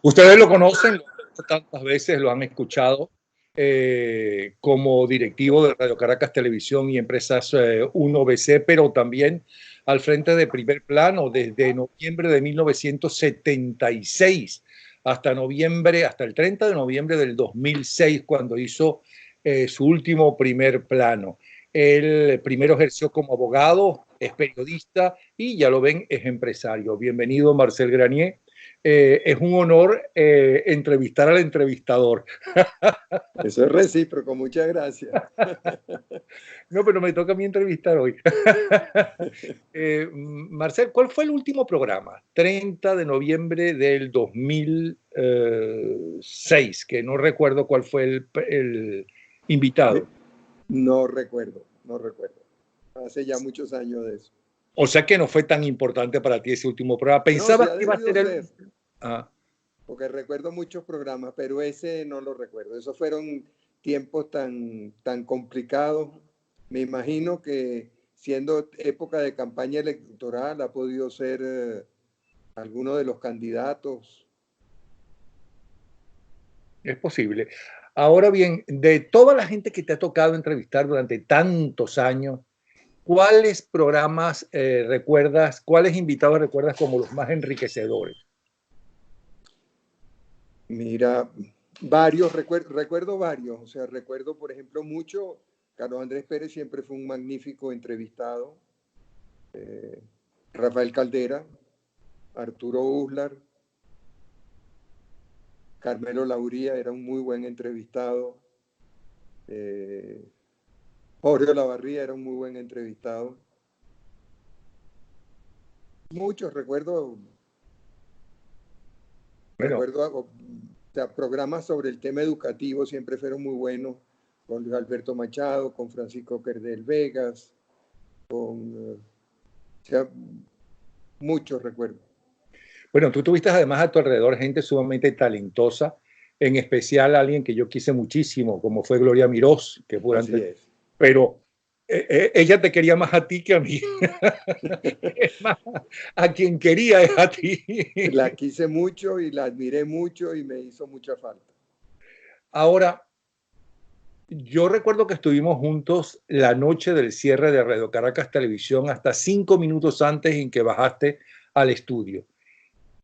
Ustedes lo conocen, tantas veces lo han escuchado como directivo de Radio Caracas Televisión y Empresas 1BC, pero también al frente de Primer Plano desde noviembre de 1976 hasta el 30 de noviembre del 2006, cuando hizo su último Primer Plano. Él primero ejerció como abogado, es periodista y ya lo ven, es empresario. Bienvenido, Marcel Granier. Es un honor entrevistar al entrevistador. Eso es recíproco, muchas gracias. No, pero me toca a mí entrevistar hoy. Marcel, ¿cuál fue el último programa? 30 de noviembre del 2006, que no recuerdo cuál fue el invitado. No recuerdo. Hace ya muchos años de eso. O sea que no fue tan importante para ti ese último programa. Pensaba que iba a ser el... Porque recuerdo muchos programas, pero ese no lo recuerdo. Esos fueron tiempos tan complicados. Me imagino que siendo época de campaña electoral ha podido ser alguno de los candidatos. Es posible. Ahora bien, de toda la gente que te ha tocado entrevistar durante tantos años, ¿cuáles programas recuerdas, cuáles invitados recuerdas como los más enriquecedores? Mira, varios, recuerdo varios. O sea, recuerdo, por ejemplo, mucho. Carlos Andrés Pérez siempre fue un magnífico entrevistado. Rafael Caldera, Arturo Uslar, Carmelo Lauría era un muy buen entrevistado. Jorge Olavarría era un muy buen entrevistado. Muchos recuerdo. Bueno, o sea, programas sobre el tema educativo siempre fueron muy buenos, con Luis Alberto Machado, con Francisco Cerdel Vegas, o sea, muchos recuerdos. Bueno, tú tuviste además a tu alrededor gente sumamente talentosa, en especial alguien que yo quise muchísimo, como fue Gloria Mirós, que fue antes, pero ella te quería más a ti que a mí. Es más, a quien quería es a ti. La quise mucho y la admiré mucho y me hizo mucha falta. Ahora, yo recuerdo que estuvimos juntos la noche del cierre de Radio Caracas Televisión hasta 5 minutos antes en que bajaste al estudio.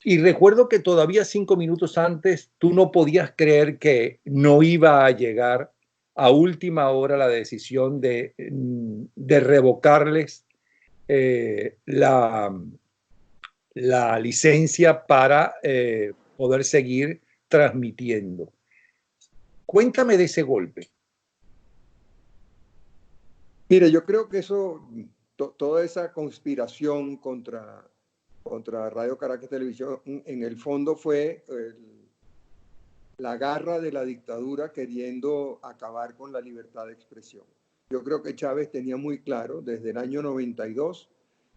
Y recuerdo que todavía 5 minutos antes tú no podías creer que no iba a llegar a última hora la decisión de revocarles la licencia para poder seguir transmitiendo. Cuéntame de ese golpe. Mira, yo creo que eso, toda esa conspiración contra Radio Caracas Televisión, en el fondo fue la garra de la dictadura queriendo acabar con la libertad de expresión. Yo creo que Chávez tenía muy claro desde el año 92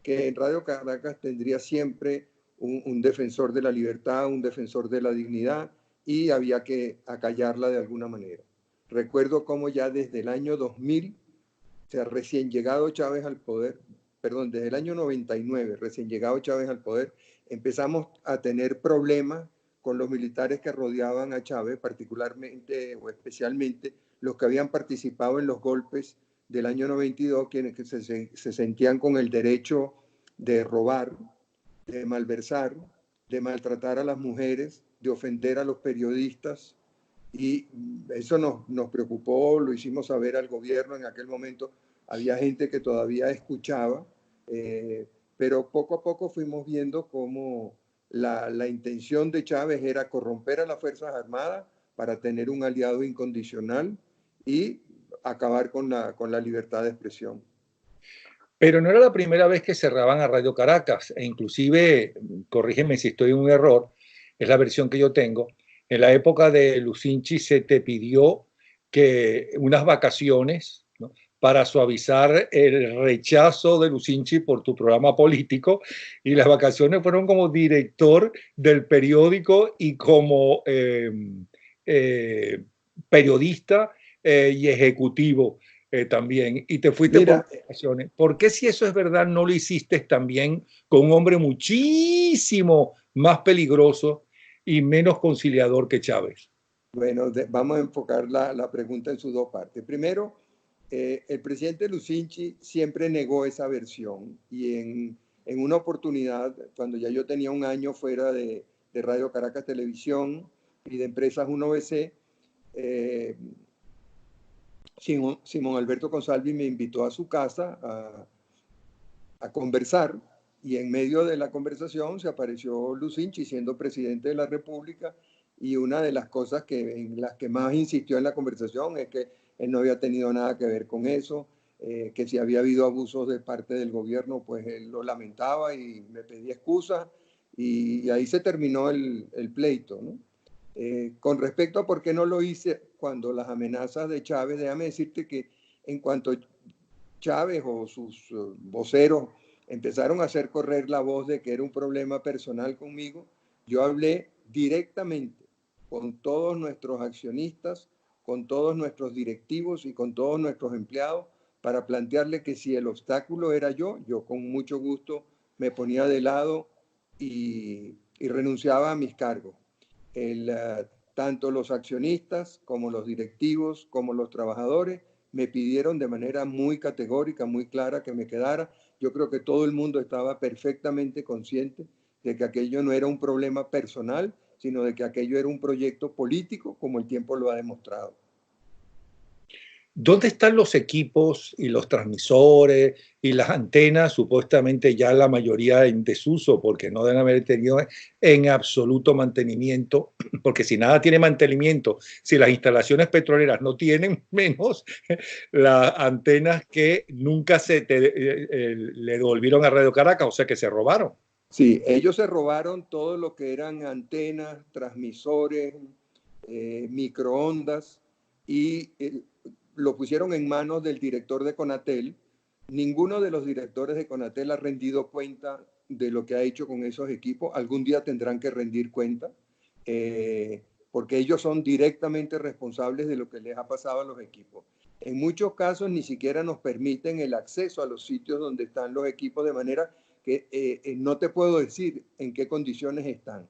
que en Radio Caracas tendría siempre un defensor de la libertad, un defensor de la dignidad, y había que acallarla de alguna manera. Recuerdo cómo ya desde el año 2000, o sea, recién llegado Chávez al poder, perdón, desde el año 99, recién llegado Chávez al poder, empezamos a tener problemas con los militares que rodeaban a Chávez, particularmente o especialmente los que habían participado en los golpes del año 92, quienes se sentían con el derecho de robar, de malversar, de maltratar a las mujeres, de ofender a los periodistas. Y eso nos preocupó, lo hicimos saber al gobierno en aquel momento. Había gente que todavía escuchaba, pero poco a poco fuimos viendo cómo la intención de Chávez era corromper a las Fuerzas Armadas para tener un aliado incondicional y acabar con la libertad de expresión. Pero no era la primera vez que cerraban a Radio Caracas, e inclusive, corrígeme si estoy en un error, es la versión que yo tengo, en la época de Lucinchi se te pidió que unas vacaciones, ¿no?, para suavizar el rechazo de Lucinchi por tu programa político, y las vacaciones fueron como director del periódico y como periodista y ejecutivo también, y te fuiste por vacaciones. ¿Por qué, si eso es verdad, no lo hiciste también con un hombre muchísimo más peligroso y menos conciliador que Chávez? Bueno, vamos a enfocar la pregunta en sus dos partes. Primero, el presidente Lucinchi siempre negó esa versión y en una oportunidad, cuando ya yo tenía un año fuera de Radio Caracas Televisión y de Empresas 1BC, Simón Alberto Consalvi me invitó a su casa a conversar y en medio de la conversación se apareció Lucinchi siendo presidente de la República y una de las cosas en las que más insistió en la conversación es que él no había tenido nada que ver con eso, que si había habido abusos de parte del gobierno, pues él lo lamentaba y me pedía excusas y ahí se terminó el pleito, ¿no? Con respecto a por qué no lo hice cuando las amenazas de Chávez, déjame decirte que en cuanto Chávez o sus voceros empezaron a hacer correr la voz de que era un problema personal conmigo, yo hablé directamente con todos nuestros accionistas, con todos nuestros directivos y con todos nuestros empleados para plantearle que si el obstáculo era yo con mucho gusto me ponía de lado y renunciaba a mis cargos. Tanto los accionistas como los directivos como los trabajadores me pidieron de manera muy categórica, muy clara que me quedara. Yo creo que todo el mundo estaba perfectamente consciente de que aquello no era un problema personal, sino de que aquello era un proyecto político, como el tiempo lo ha demostrado. ¿Dónde están los equipos y los transmisores y las antenas? Supuestamente ya la mayoría en desuso porque no deben haber tenido en absoluto mantenimiento, porque si nada tiene mantenimiento, si las instalaciones petroleras no tienen, menos las antenas que nunca le devolvieron a Radio Caracas, o sea que se robaron. Sí, ellos se robaron todo lo que eran antenas, transmisores, microondas y lo pusieron en manos del director de Conatel. Ninguno de los directores de Conatel ha rendido cuenta de lo que ha hecho con esos equipos. Algún día tendrán que rendir cuenta, porque ellos son directamente responsables de lo que les ha pasado a los equipos. En muchos casos ni siquiera nos permiten el acceso a los sitios donde están los equipos, de manera que no te puedo decir en qué condiciones están.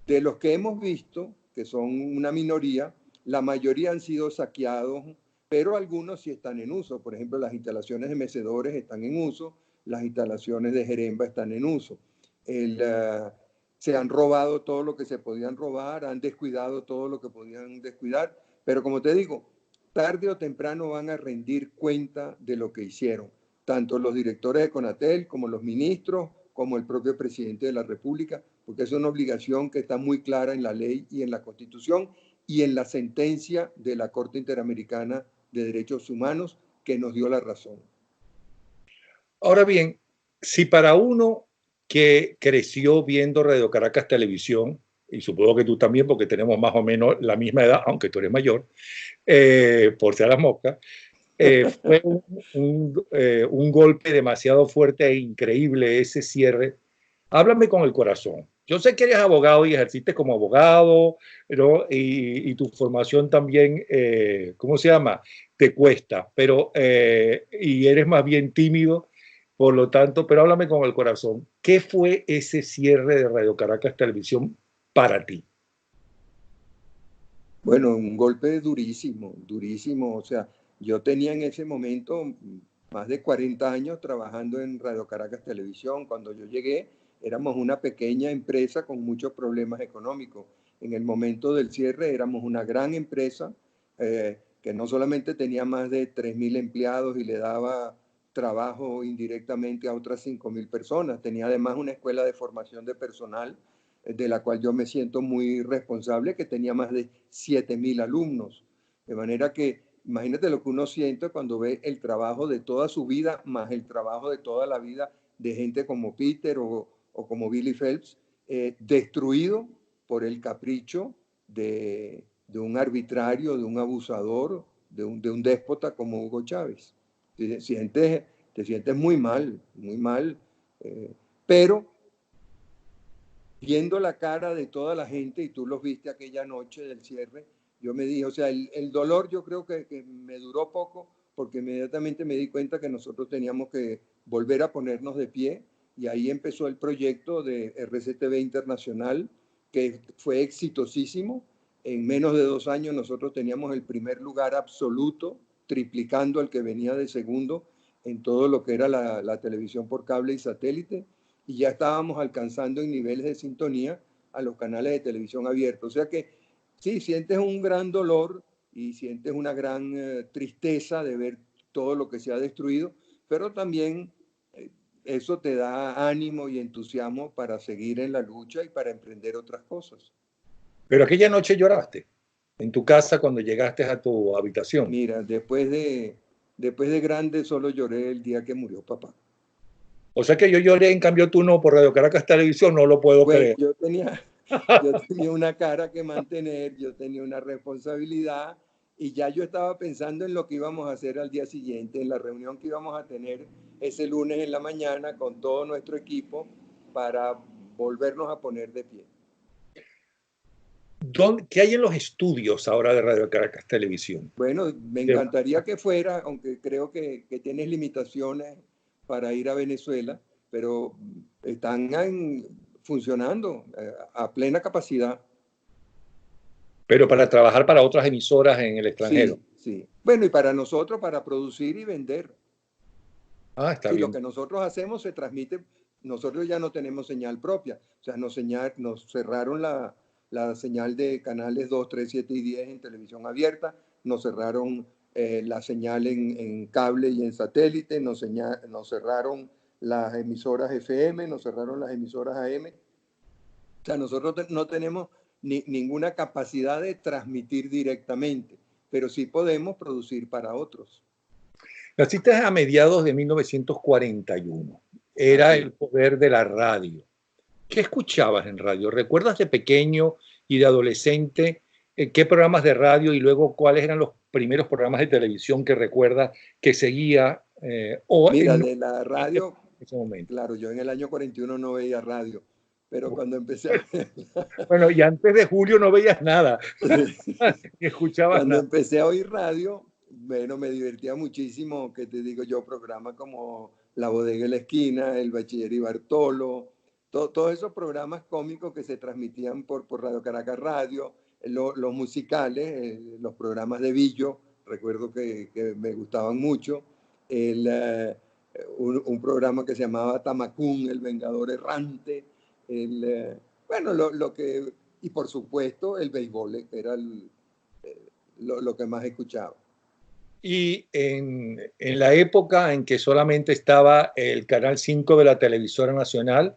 De los que hemos visto, que son una minoría, la mayoría han sido saqueados, pero algunos sí están en uso. Por ejemplo, las instalaciones de mecedores están en uso, las instalaciones de Jeremba están en uso. Se han robado todo lo que se podían robar, han descuidado todo lo que podían descuidar, pero como te digo, tarde o temprano van a rendir cuenta de lo que hicieron, tanto los directores de Conatel como los ministros, como el propio presidente de la República, porque es una obligación que está muy clara en la ley y en la Constitución y en la sentencia de la Corte Interamericana de Derechos Humanos que nos dio la razón. Ahora bien, si para uno que creció viendo Radio Caracas Televisión, y supongo que tú también, porque tenemos más o menos la misma edad, aunque tú eres mayor, por ser las moscas, fue un golpe demasiado fuerte e increíble ese cierre. Háblame con el corazón. Yo sé que eres abogado y ejerciste como abogado, ¿no? Y tu formación también, ¿cómo se llama? Te cuesta, pero, y eres más bien tímido, por lo tanto, pero háblame con el corazón. ¿Qué fue ese cierre de Radio Caracas Televisión para ti? Bueno, un golpe durísimo, durísimo. O sea, yo tenía en ese momento más de 40 años trabajando en Radio Caracas Televisión. Cuando yo llegué, éramos una pequeña empresa con muchos problemas económicos. En el momento del cierre éramos una gran empresa que no solamente tenía más de 3.000 empleados y le daba trabajo indirectamente a otras 5.000 personas. Tenía además una escuela de formación de personal de la cual yo me siento muy responsable, que tenía más de 7.000 alumnos. De manera que imagínate lo que uno siente cuando ve el trabajo de toda su vida, más el trabajo de toda la vida de gente como Peter o como Billy Phelps, destruido por el capricho de un arbitrario, de un abusador, de un déspota como Hugo Chávez. Te sientes muy mal, muy mal, pero viendo la cara de toda la gente, y tú los viste aquella noche del cierre, yo me dije, o sea, el dolor yo creo que me duró poco, porque inmediatamente me di cuenta que nosotros teníamos que volver a ponernos de pie, y ahí empezó el proyecto de RCTV Internacional, que fue exitosísimo. En menos de 2 años nosotros teníamos el primer lugar absoluto, triplicando al que venía de segundo en todo lo que era la televisión por cable y satélite, y ya estábamos alcanzando en niveles de sintonía a los canales de televisión abiertos. O sea que sí, sientes un gran dolor y sientes una gran tristeza de ver todo lo que se ha destruido, pero también eso te da ánimo y entusiasmo para seguir en la lucha y para emprender otras cosas. Pero aquella noche lloraste en tu casa cuando llegaste a tu habitación. Mira, después de grande solo lloré el día que murió papá. O sea que yo lloré, en cambio tú no, por Radio Caracas Televisión, no lo puedo Bueno, creer. yo tenía una cara que mantener, yo tenía una responsabilidad y ya yo estaba pensando en lo que íbamos a hacer al día siguiente, en la reunión que íbamos a tener ese lunes en la mañana con todo nuestro equipo para volvernos a poner de pie. ¿Qué hay en los estudios ahora de Radio Caracas Televisión? Bueno, me encantaría que fuera, aunque creo que tienes limitaciones para ir a Venezuela, pero están funcionando a plena capacidad. Pero para trabajar para otras emisoras en el extranjero. Sí, sí. Bueno, y para nosotros, para producir y vender. Ah, está Sí, lo bien. que nosotros hacemos se transmite, nosotros ya no tenemos señal propia, o sea, nos cerraron la señal de canales 2, 3, 7 y 10 en televisión abierta, nos cerraron la señal en cable y en satélite, nos cerraron las emisoras FM, nos cerraron las emisoras AM. O sea, nosotros no tenemos ninguna capacidad de transmitir directamente, pero sí podemos producir para otros. Naciste a mediados de 1941. Era Así el es. poder de la radio. ¿Qué escuchabas en radio? ¿Recuerdas de pequeño y de adolescente qué programas de radio y luego cuáles eran los primeros programas de televisión que recuerdas que seguía o Mira, en de la radio, ese momento? claro, yo en el año 41 no veía radio, pero cuando empecé a ver, Bueno, y antes de julio no veías nada, ni escuchabas cuando nada. empecé a oír radio, bueno, me divertía muchísimo, que te digo yo, programas como La Bodega en la Esquina, El Bachiller y Bartolo, todos esos programas cómicos que se transmitían por Radio Caracas Radio, los musicales, los programas de Billo, recuerdo que me gustaban mucho, el, un programa que se llamaba Tamacún, El Vengador Errante, bueno, y por supuesto el béisbol era lo que más escuchaba. Y en la época en que solamente estaba el Canal 5 de la televisora nacional,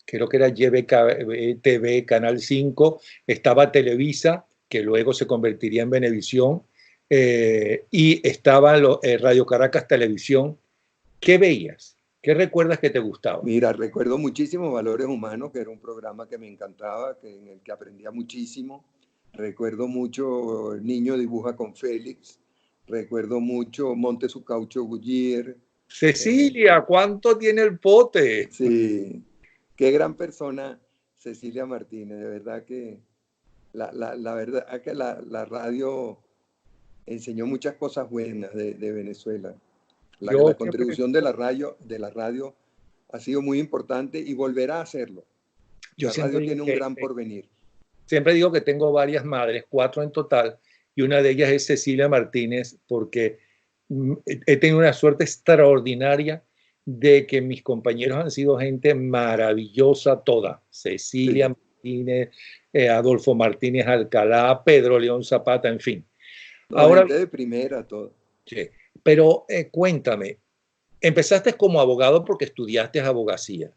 creo que era YBTV, Canal 5, estaba Televisa, que luego se convertiría en Venevisión, y estaba Radio Caracas Televisión. ¿Qué veías? ¿Qué recuerdas que te gustaba? Mira, recuerdo muchísimo Valores Humanos, que era un programa que me encantaba, en el que aprendía muchísimo. Recuerdo mucho Niño Dibuja con Félix. Recuerdo mucho Monte su Caucho Bullier. Cecilia, ¿cuánto tiene el pote? Sí, qué gran persona Cecilia Martínez. De verdad que la verdad es que la radio enseñó muchas cosas buenas de Venezuela. Yo La siempre, contribución de la radio ha sido muy importante y volverá a hacerlo. yo La siempre radio digo tiene un que gran porvenir. siempre digo que tengo varias madres, 4 en total, y una de ellas es Cecilia Martínez, porque he tenido una suerte extraordinaria de que mis compañeros han sido gente maravillosa toda. Cecilia Sí, Martínez, Adolfo Martínez Alcalá, Pedro León Zapata, en fin. no, Ahora, gente de primera, todo. sí, pero cuéntame, empezaste como abogado porque estudiaste abogacía.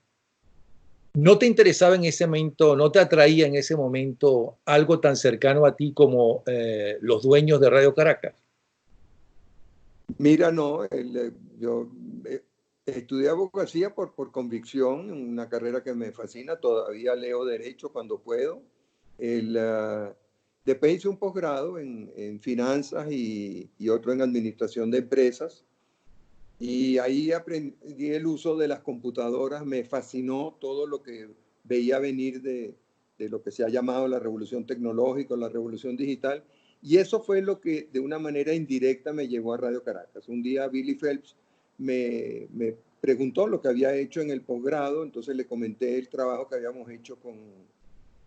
¿No te interesaba en ese momento, no te atraía en ese momento algo tan cercano a ti como los dueños de Radio Caracas? Mira, no, yo estudié abogacía por convicción, una carrera que me fascina, todavía leo derecho cuando puedo. El, uh, Después hice un posgrado en finanzas y otro en administración de empresas. Y ahí aprendí el uso de las computadoras, me fascinó todo lo que veía venir de lo que se ha llamado la revolución tecnológica, la revolución digital. Y eso fue lo que de una manera indirecta me llevó a Radio Caracas. Un día Billy Phelps me preguntó lo que había hecho en el posgrado, entonces le comenté el trabajo que habíamos hecho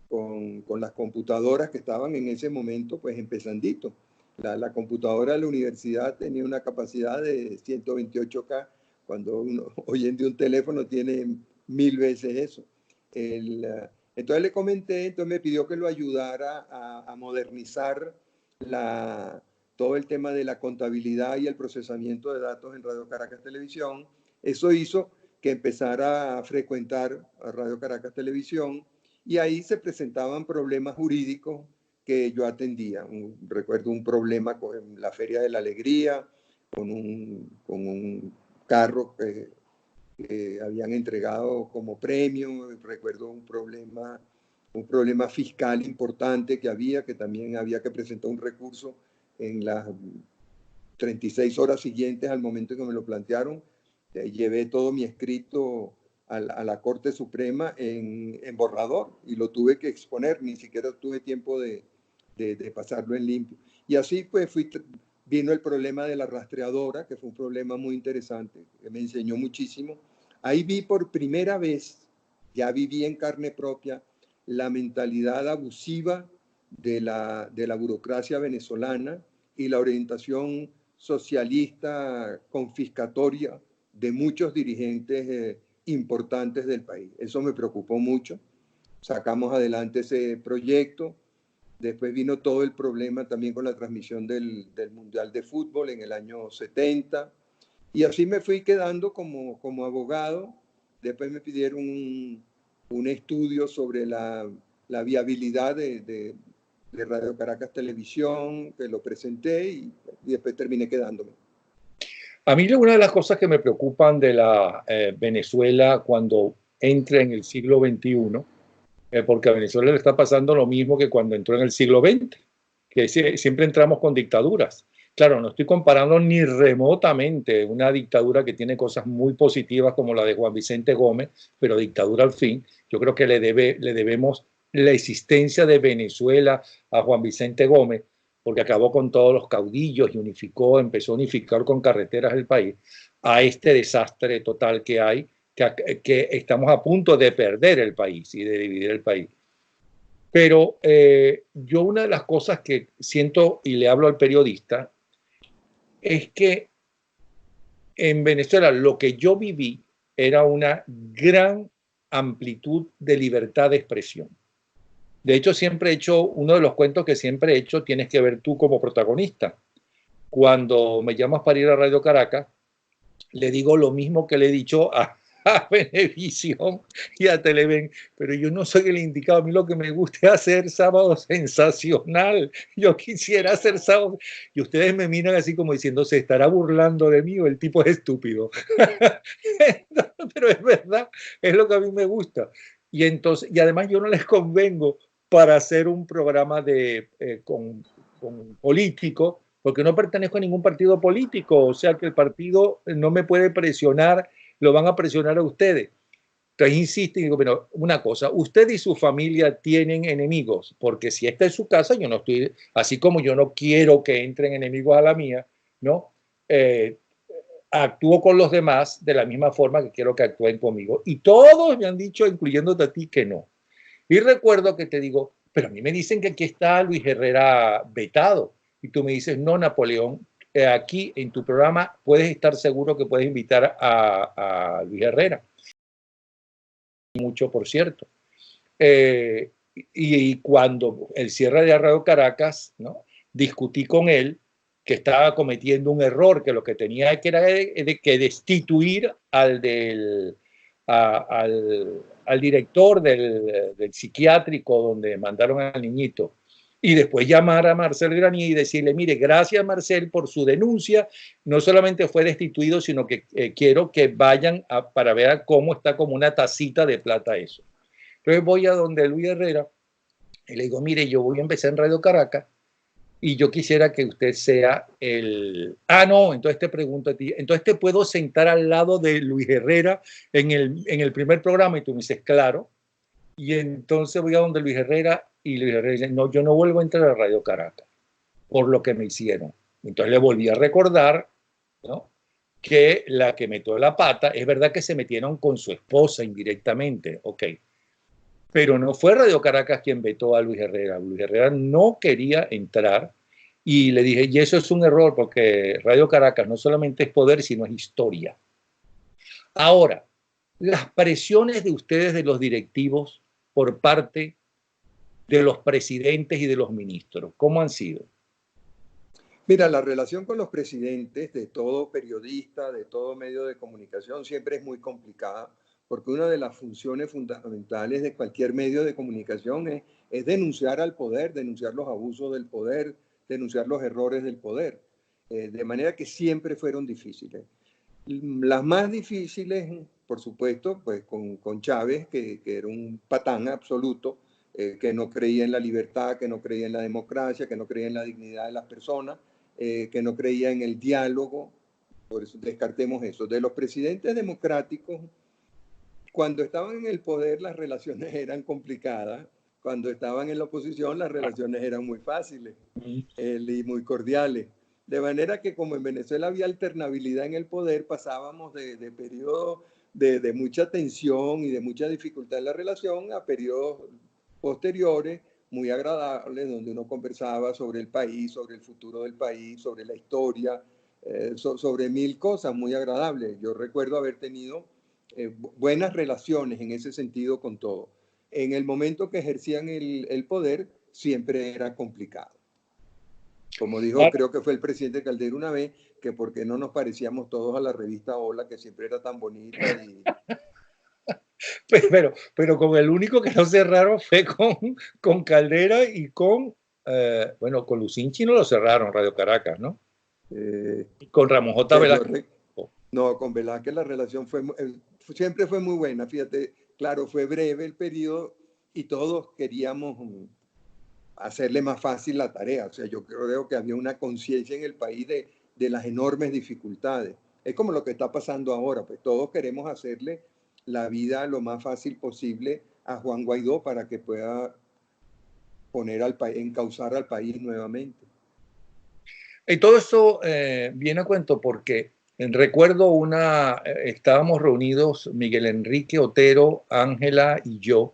con las computadoras que estaban en ese momento pues empezandito. La computadora de la universidad tenía una capacidad de 128K, cuando hoy en día un teléfono tiene 1000 veces eso. Entonces le comenté, entonces me pidió que lo ayudara a modernizar todo el tema de la contabilidad y el procesamiento de datos en Radio Caracas Televisión. Eso hizo que empezara a frecuentar a Radio Caracas Televisión, y ahí se presentaban problemas jurídicos que yo atendía. Recuerdo un problema con la Feria de la Alegría, con un carro que habían entregado como premio. Recuerdo un problema fiscal importante que también había que presentar un recurso en las 36 horas siguientes al momento en que me lo plantearon. Llevé todo mi escrito a la Corte Suprema en borrador y lo tuve que exponer, ni siquiera tuve tiempo de pasarlo en limpio. Y así pues vino el problema de la rastreadora, que fue un problema muy interesante, que me enseñó muchísimo. Ahí vi por primera vez, ya viví en carne propia, la mentalidad abusiva de la burocracia venezolana y la orientación socialista confiscatoria de muchos dirigentes importantes del país. Eso me preocupó mucho. Sacamos adelante ese proyecto. Después vino todo el problema también con la transmisión del Mundial de Fútbol en el año 70. Y así me fui quedando como abogado. Después me pidieron un estudio sobre la viabilidad de Radio Caracas Televisión, que lo presenté y después terminé quedándome. A mí una de las cosas que me preocupan de la Venezuela cuando entra en el siglo XXI, porque a Venezuela le está pasando lo mismo que cuando entró en el siglo XX, que siempre entramos con dictaduras. Claro, no estoy comparando ni remotamente una dictadura que tiene cosas muy positivas como la de Juan Vicente Gómez, pero dictadura al fin. Yo creo que le debemos la existencia de Venezuela a Juan Vicente Gómez, porque acabó con todos los caudillos y empezó a unificar con carreteras el país, a este desastre total que hay, que estamos a punto de perder el país y de dividir el país. Pero yo una de las cosas que siento, y le hablo al periodista, es que en Venezuela lo que yo viví era una gran amplitud de libertad de expresión. De hecho, siempre he hecho, uno de los cuentos que siempre he hecho, tienes que ver tú como protagonista. Cuando me llamas para ir a Radio Caracas, le digo lo mismo que le he dicho a Venevisión y a Televen, pero yo no soy el indicado. A mí lo que me gusta es hacer Sábado Sensacional. Yo quisiera hacer Sábado. Y ustedes me miran así como diciendo, ¿se estará burlando de mí o el tipo es estúpido? Pero es verdad, es lo que a mí me gusta. Y entonces, y además yo no les convengo para hacer un programa con político, porque no pertenezco a ningún partido político, o sea que el partido no me puede presionar, lo van a presionar a ustedes. Entonces insisten y digo, pero una cosa, usted y su familia tienen enemigos, porque si esta es su casa, yo no estoy, así como yo no quiero que entren enemigos a la mía, ¿no? Actúo con los demás de la misma forma que quiero que actúen conmigo. Y todos me han dicho, incluyéndote a ti, que no. Y recuerdo que te digo, pero a mí me dicen que aquí está Luis Herrera vetado. Y tú me dices, no, Napoleón, aquí en tu programa puedes estar seguro que puedes invitar a Luis Herrera. Mucho, por cierto. Y cuando el cierre de Radio Caracas, ¿no? Discutí con él que estaba cometiendo un error, que lo que tenía que era que destituir al director del psiquiátrico donde mandaron al niñito, y después llamar a Marcel Granier y decirle, mire, gracias Marcel por su denuncia, no solamente fue destituido, sino que quiero que vayan para ver cómo está como una tacita de plata eso. Entonces voy a donde Luis Herrera y le digo, mire, yo voy a empezar en Radio Caracas y yo quisiera que usted sea el... Ah, no, entonces te pregunto a ti, entonces te puedo sentar al lado de Luis Herrera en el primer programa, y tú me dices, claro. Y entonces voy a donde Luis Herrera y Luis Herrera dice, no, yo no vuelvo a entrar a Radio Caracas por lo que me hicieron. Entonces le volví a recordar, ¿no?, que la que metió la pata, es verdad que se metieron con su esposa indirectamente, ok, Pero no fue Radio Caracas quien vetó a Luis Herrera. Luis Herrera no quería entrar y le dije, y eso es un error porque Radio Caracas no solamente es poder, sino es historia. Ahora, las presiones de ustedes, de los directivos, por parte de los presidentes y de los ministros, ¿cómo han sido? Mira, la relación con los presidentes de todo periodista, de todo medio de comunicación, siempre es muy complicada, porque una de las funciones fundamentales de cualquier medio de comunicación es denunciar al poder, denunciar los abusos del poder, denunciar los errores del poder. De manera que siempre fueron difíciles. Las más difíciles, por supuesto, pues con Chávez, que era un patán absoluto, que no creía en la libertad, que no creía en la democracia, que no creía en la dignidad de las personas, que no creía en el diálogo. Por eso descartemos eso. De los presidentes democráticos, cuando estaban en el poder las relaciones eran complicadas, cuando estaban en la oposición las relaciones eran muy fáciles y muy cordiales. De manera que como en Venezuela había alternabilidad en el poder, pasábamos de periodos de mucha tensión y de mucha dificultad en la relación a periodos posteriores muy agradables, donde uno conversaba sobre el país, sobre el futuro del país, sobre la historia, sobre mil cosas muy agradables. Yo recuerdo haber tenido buenas relaciones en ese sentido con todo. En el momento que ejercían el poder, siempre era complicado. Como dijo, creo que fue el presidente Calderón una vez, que porque no nos parecíamos todos a la revista Hola, que siempre era tan bonita. Pero con el único que no cerraron fue con Caldera y bueno, con Lucinchi no lo cerraron, Radio Caracas, ¿no? Y con Ramón J. Que yo Velázquez. no, con Velázquez la relación siempre fue muy buena. Fíjate, claro, fue breve el periodo y todos queríamos hacerle más fácil la tarea. O sea, yo creo que había una conciencia en el país de las enormes dificultades. Es como lo que está pasando ahora, pues todos queremos hacerle la vida lo más fácil posible a Juan Guaidó para que pueda poner al país, encauzar al país nuevamente. Y todo esto viene a cuento porque recuerdo estábamos reunidos Miguel Enrique Otero, Ángela y yo.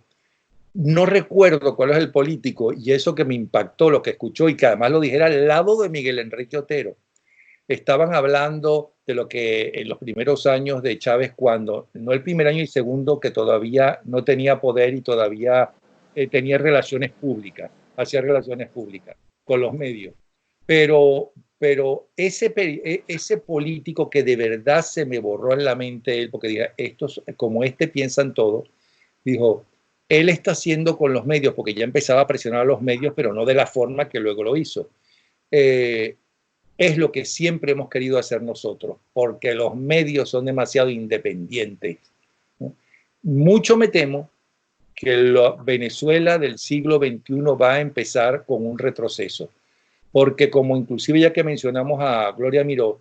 No recuerdo cuál es el político y eso que me impactó, lo que escuchó y que además lo dijera al lado de Miguel Enrique Otero. Estaban hablando de lo que en los primeros años de Chávez, cuando, no el primer año y segundo, que todavía no tenía poder y todavía tenía relaciones públicas, hacía relaciones públicas con los medios. Pero ese político que de verdad se me borró en la mente él, porque diga, estos como piensan todos, dijo, él está haciendo con los medios, porque ya empezaba a presionar a los medios, pero no de la forma que luego lo hizo. Es lo que siempre hemos querido hacer nosotros, porque los medios son demasiado independientes, ¿no? Mucho me temo que Venezuela del siglo XXI va a empezar con un retroceso, porque como inclusive ya que mencionamos a Gloria Miró,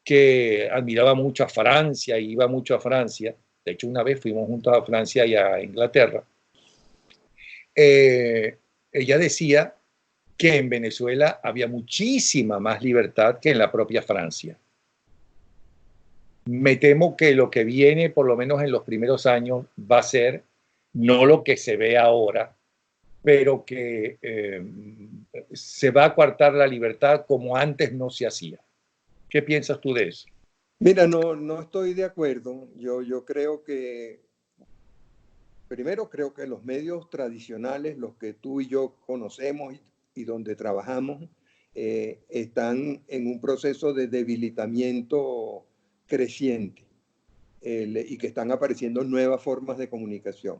que admiraba mucho a Francia, iba mucho a Francia, de hecho una vez fuimos juntos a Francia y a Inglaterra, ella decía que en Venezuela había muchísima más libertad que en la propia Francia. Me temo que lo que viene, por lo menos en los primeros años, va a ser no lo que se ve ahora, pero que se va a coartar la libertad como antes no se hacía. ¿Qué piensas tú de eso? Mira, no estoy de acuerdo. Yo creo que, primero creo que los medios tradicionales, los que tú y yo conocemos y donde trabajamos, están en un proceso de debilitamiento creciente y que están apareciendo nuevas formas de comunicación.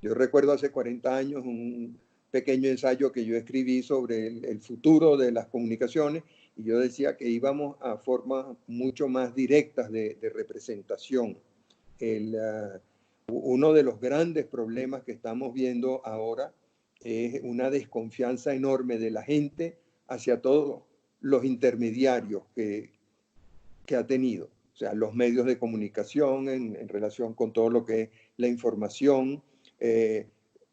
Yo recuerdo hace 40 años un pequeño ensayo que yo escribí sobre el futuro de las comunicaciones y yo decía que íbamos a formas mucho más directas de representación. Uno de los grandes problemas que estamos viendo ahora es una desconfianza enorme de la gente hacia todos los intermediarios que ha tenido. O sea, los medios de comunicación en relación con todo lo que es la información,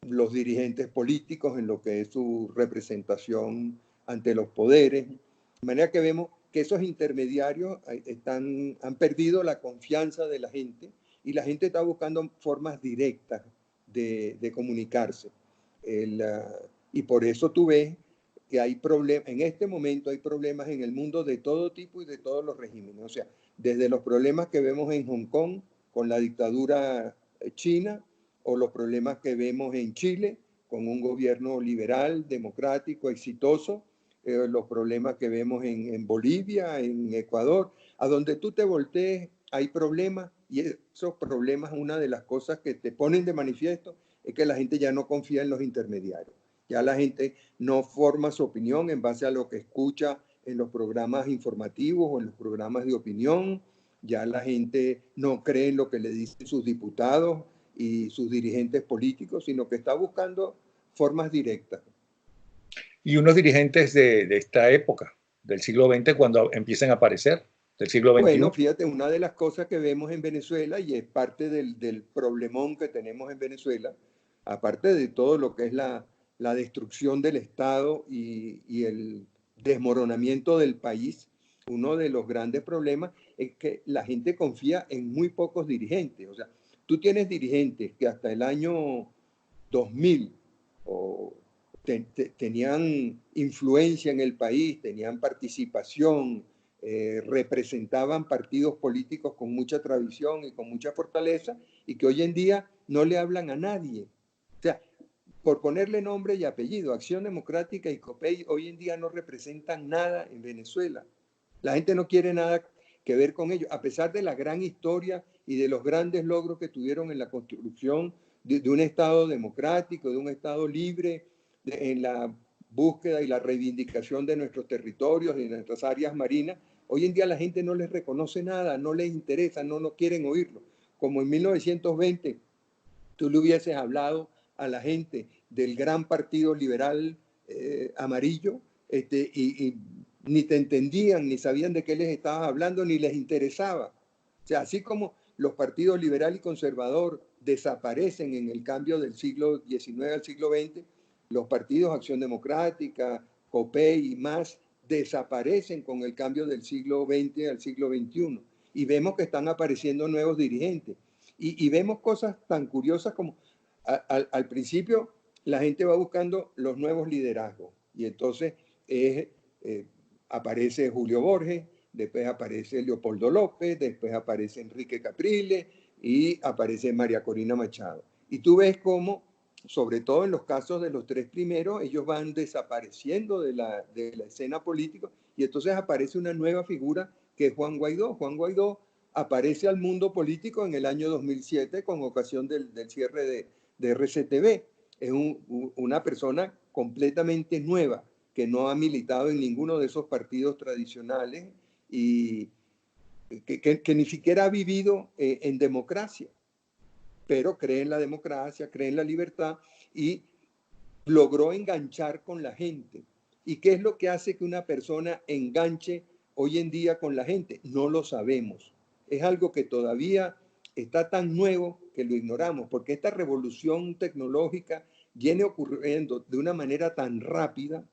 los dirigentes políticos en lo que es su representación ante los poderes. De manera que vemos que esos intermediarios han perdido la confianza de la gente y la gente está buscando formas directas de comunicarse. Y por eso tú ves que hay problemas, en este momento hay problemas en el mundo de todo tipo y de todos los regímenes. O sea, desde los problemas que vemos en Hong Kong con la dictadura china, o los problemas que vemos en Chile con un gobierno liberal, democrático, exitoso, los problemas que vemos en Bolivia, en Ecuador, a donde tú te voltees hay problemas, y esos problemas, una de las cosas que te ponen de manifiesto es que la gente ya no confía en los intermediarios. Ya la gente no forma su opinión en base a lo que escucha en los programas informativos o en los programas de opinión. Ya la gente no cree en lo que le dicen sus diputados y sus dirigentes políticos, sino que está buscando formas directas. Y unos dirigentes de esta época, del siglo XX, cuando empiezan a aparecer, del siglo Bueno, XXI. fíjate, una de las cosas que vemos en Venezuela, y es parte del problemón que tenemos en Venezuela, aparte de todo lo que es la destrucción del Estado y el desmoronamiento del país, uno de los grandes problemas es que la gente confía en muy pocos dirigentes. O sea, tú tienes dirigentes que hasta el año 2000 o tenían influencia en el país, tenían participación, representaban partidos políticos con mucha tradición y con mucha fortaleza, y que hoy en día no le hablan a nadie. O sea, por ponerle nombre y apellido, Acción Democrática y COPEI hoy en día no representan nada en Venezuela. La gente no quiere nada que ver con ellos, a pesar de la gran historia y de los grandes logros que tuvieron en la construcción de un Estado democrático, de un Estado libre, en la búsqueda y la reivindicación de nuestros territorios y de nuestras áreas marinas. Hoy en día la gente no les reconoce nada, no les interesa, no quieren oírlo. Como en 1920 tú le hubieses hablado a la gente del gran partido liberal amarillo, y ni te entendían, ni sabían de qué les estabas hablando, ni les interesaba. O sea, así como los partidos liberal y conservador desaparecen en el cambio del siglo XIX al siglo XX, los partidos Acción Democrática, COPEI y más desaparecen con el cambio del siglo XX al siglo XXI. Y vemos que están apareciendo nuevos dirigentes. Y vemos cosas tan curiosas como al principio la gente va buscando los nuevos liderazgos. Y entonces aparece Julio Borges, después aparece Leopoldo López, después aparece Enrique Capriles y aparece María Corina Machado. Y tú ves cómo, sobre todo en los casos de los tres primeros, ellos van desapareciendo de la escena política, y entonces aparece una nueva figura que es Juan Guaidó. Juan Guaidó aparece al mundo político en el año 2007 con ocasión del cierre de RCTV. Es una persona completamente nueva que no ha militado en ninguno de esos partidos tradicionales y que ni siquiera ha vivido en democracia, pero cree en la democracia, cree en la libertad y logró enganchar con la gente. ¿Y qué es lo que hace que una persona enganche hoy en día con la gente? No lo sabemos. Es algo que todavía está tan nuevo que lo ignoramos, porque esta revolución tecnológica viene ocurriendo de una manera tan rápida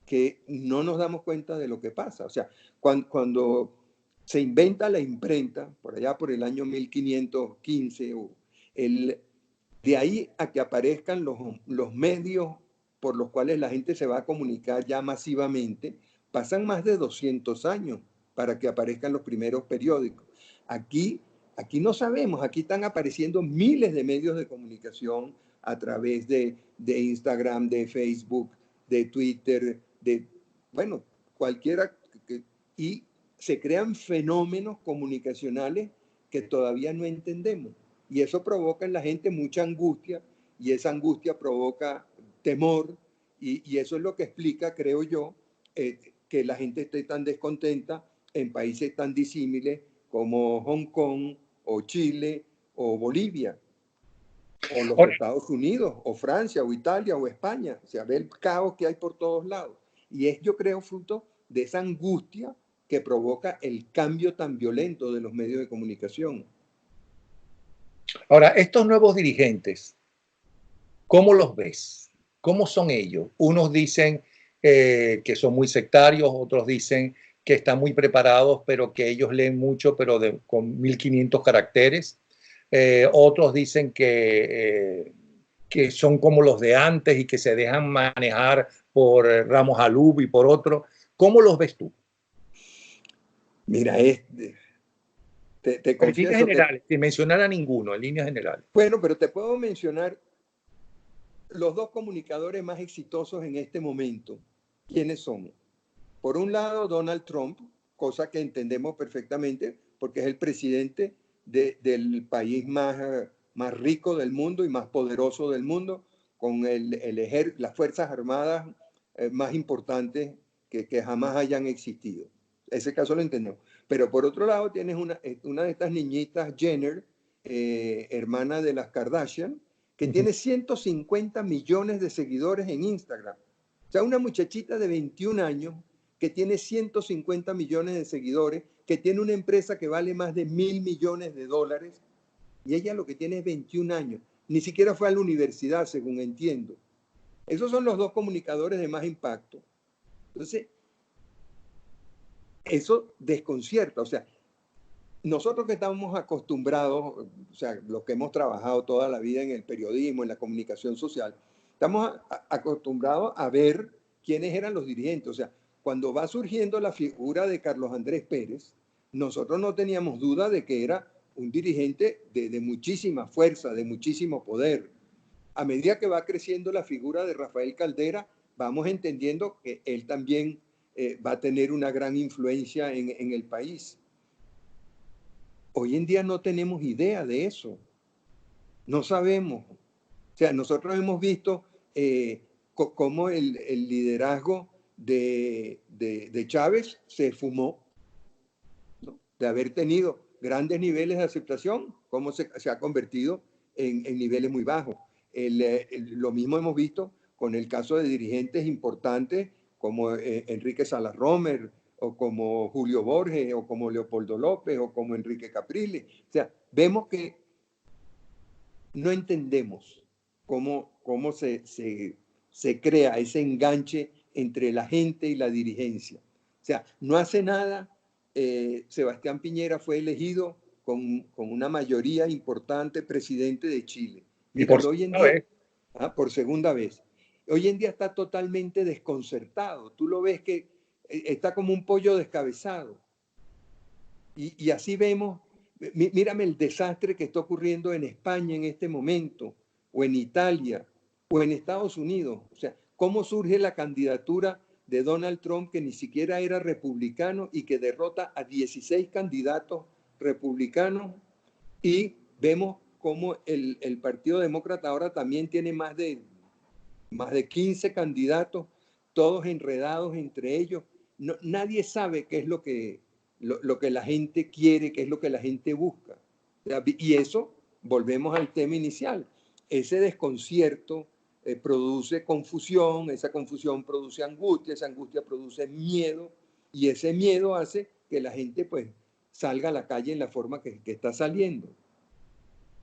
que no nos damos cuenta de lo que pasa. O sea, cuando se inventa la imprenta, por allá por el año 1515, de ahí a que aparezcan los medios por los cuales la gente se va a comunicar ya masivamente, pasan más de 200 años para que aparezcan los primeros periódicos. Aquí no sabemos, aquí están apareciendo miles de medios de comunicación a través de Instagram, de Facebook, de Twitter, bueno, cualquiera, y se crean fenómenos comunicacionales que todavía no entendemos. Y eso provoca en la gente mucha angustia, y esa angustia provoca temor, y eso es lo que explica, creo yo, que la gente esté tan descontenta en países tan disímiles como Hong Kong, o Chile, o Bolivia, o los Estados Unidos, o Francia, o Italia, o España. O sea, ve el caos que hay por todos lados. Y es, yo creo, fruto de esa angustia que provoca el cambio tan violento de los medios de comunicación. Ahora, estos nuevos dirigentes, ¿cómo los ves? ¿Cómo son ellos? Unos dicen que son muy sectarios, otros dicen que están muy preparados, pero que ellos leen mucho, pero con 1500 caracteres. Otros dicen que que son como los de antes y que se dejan manejar por Ramos Alub y por otros. ¿Cómo los ves tú? Mira, te En líneas confieso que, generales, sin mencionar a ninguno, en líneas generales. bueno, pero te puedo mencionar los dos comunicadores más exitosos en este momento. ¿Quiénes son? Por un lado, Donald Trump, cosa que entendemos perfectamente porque es el presidente del país más rico del mundo y más poderoso del mundo, con las Fuerzas Armadas más importantes que jamás hayan existido. Ese caso lo entendemos. Pero por otro lado, tienes una de estas niñitas, Jenner, hermana de las Kardashian, que tiene 150 millones de seguidores en Instagram. O sea, una muchachita de 21 años que tiene 150 millones de seguidores, que tiene una empresa que vale más de $1.000 millones, y ella lo que tiene es 21 años. Ni siquiera fue a la universidad, según entiendo. Esos son los dos comunicadores de más impacto. Entonces, eso desconcierta. O sea, nosotros que estamos acostumbrados, o sea, los que hemos trabajado toda la vida en el periodismo, en la comunicación social, estamos acostumbrados a ver quiénes eran los dirigentes. O sea, cuando va surgiendo la figura de Carlos Andrés Pérez, nosotros no teníamos duda de que era un dirigente de muchísima fuerza, de muchísimo poder. A medida que va creciendo la figura de Rafael Caldera, vamos entendiendo que él también va a tener una gran influencia en el país. Hoy en día no tenemos idea de eso. No sabemos. O sea, nosotros hemos visto cómo el liderazgo de Chávez se fumó, ¿no? De haber tenido grandes niveles de aceptación, cómo se ha convertido en niveles muy bajos. Lo mismo hemos visto con el caso de dirigentes importantes como Enrique Salas Romer, o como Julio Borges, o como Leopoldo López, o como Enrique Capriles. O sea, vemos que no entendemos cómo se crea ese enganche entre la gente y la dirigencia. O sea, no hace nada. Sebastián Piñera fue elegido con una mayoría importante presidente de Chile. Y por Míralo hoy en segunda día, vez, por segunda vez. Hoy en día está totalmente desconcertado. Tú lo ves que está como un pollo descabezado. Y así vemos, mírame el desastre que está ocurriendo en España en este momento, o en Italia, o en Estados Unidos. O sea, cómo surge la candidatura de Donald Trump, que ni siquiera era republicano y que derrota a 16 candidatos republicanos, y vemos cómo el Partido Demócrata ahora también tiene más de 15 candidatos, todos enredados entre ellos. No, nadie sabe qué es lo que la gente quiere, qué es lo que la gente busca. Y eso, volvemos al tema inicial, ese desconcierto produce confusión, esa confusión produce angustia, esa angustia produce miedo, y ese miedo hace que la gente pues salga a la calle en la forma que está saliendo.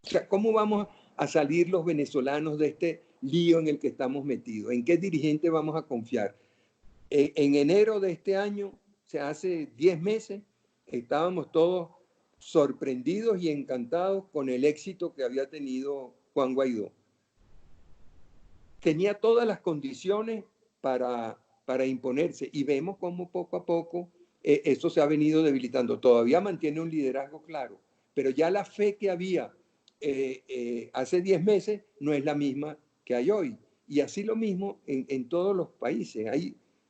O sea, ¿cómo vamos a salir los venezolanos de este lío en el que estamos metidos? ¿En qué dirigente vamos a confiar? En enero de este año, o sea, hace 10 meses, estábamos todos sorprendidos y encantados con el éxito que había tenido Juan Guaidó. Tenía todas las condiciones para imponerse, y vemos cómo poco a poco eso se ha venido debilitando. Todavía mantiene un liderazgo claro, pero ya la fe que había hace 10 meses no es la misma que hay hoy. Y así lo mismo en todos los países.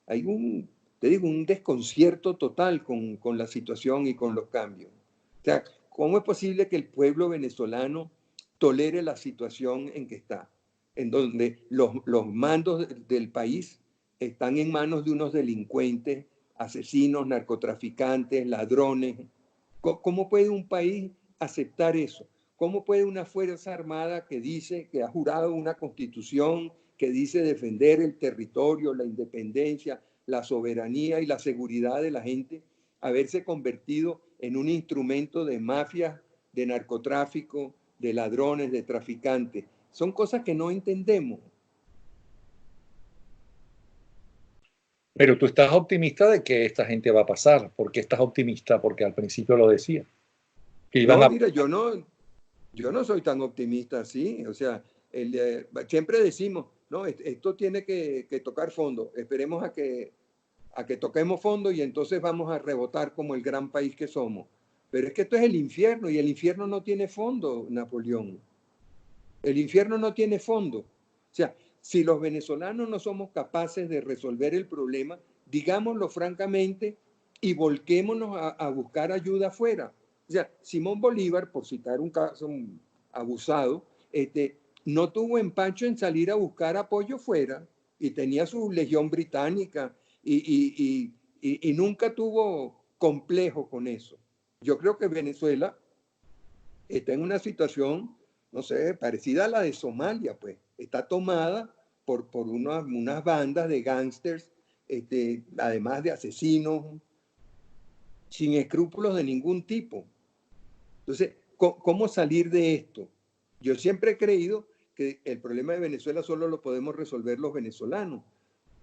Hay un desconcierto total con la situación y con los cambios. O sea, ¿cómo es posible que el pueblo venezolano tolere la situación en que está? En donde los mandos del país están en manos de unos delincuentes, asesinos, narcotraficantes, ladrones. ¿Cómo puede un país aceptar eso? ¿Cómo puede una Fuerza Armada que dice que ha jurado una constitución que dice defender el territorio, la independencia, la soberanía y la seguridad de la gente, haberse convertido en un instrumento de mafias, de narcotráfico, de ladrones, de traficantes? Son cosas que no entendemos. pero tú estás optimista de que esta gente va a pasar. ¿Por qué estás optimista? Porque al principio lo decía, que iban No, a... mira, yo no soy tan optimista así. O sea, Siempre decimos, no, esto tiene que tocar fondo, esperemos a que toquemos fondo y entonces vamos a rebotar como el gran país que somos. Pero es que esto es el infierno y el infierno no tiene fondo, Napoleón. El infierno no tiene fondo. O sea, si los venezolanos no somos capaces de resolver el problema, digámoslo francamente y volquémonos a buscar ayuda afuera. O sea, Simón Bolívar, por citar un caso abusado, no tuvo empacho en salir a buscar apoyo fuera y tenía su legión británica y nunca tuvo complejo con eso. Yo creo que Venezuela está en una situación, no sé, parecida a la de Somalia, pues. Está tomada por unas bandas de gángsters, además de asesinos, sin escrúpulos de ningún tipo. Entonces, ¿cómo salir de esto? Yo siempre he creído que el problema de Venezuela solo lo podemos resolver los venezolanos.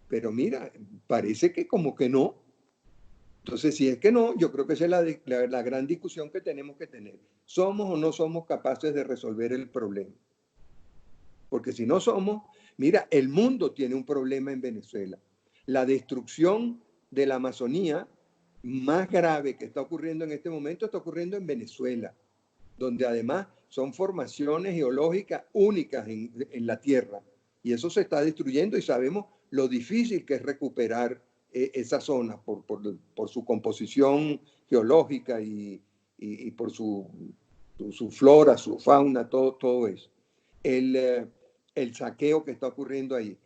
Pero mira, parece que como que no. Entonces, si es que no, yo creo que esa es la gran discusión que tenemos que tener. ¿Somos o no somos capaces de resolver el problema? Porque si no somos, mira, el mundo tiene un problema en Venezuela. La destrucción de la Amazonía más grave que está ocurriendo en este momento está ocurriendo en Venezuela, donde además son formaciones geológicas únicas en la Tierra. Y eso se está destruyendo y sabemos lo difícil que es recuperar esa zona por su composición geológica y por su flora, su fauna, todo eso. El saqueo que está ocurriendo ahí,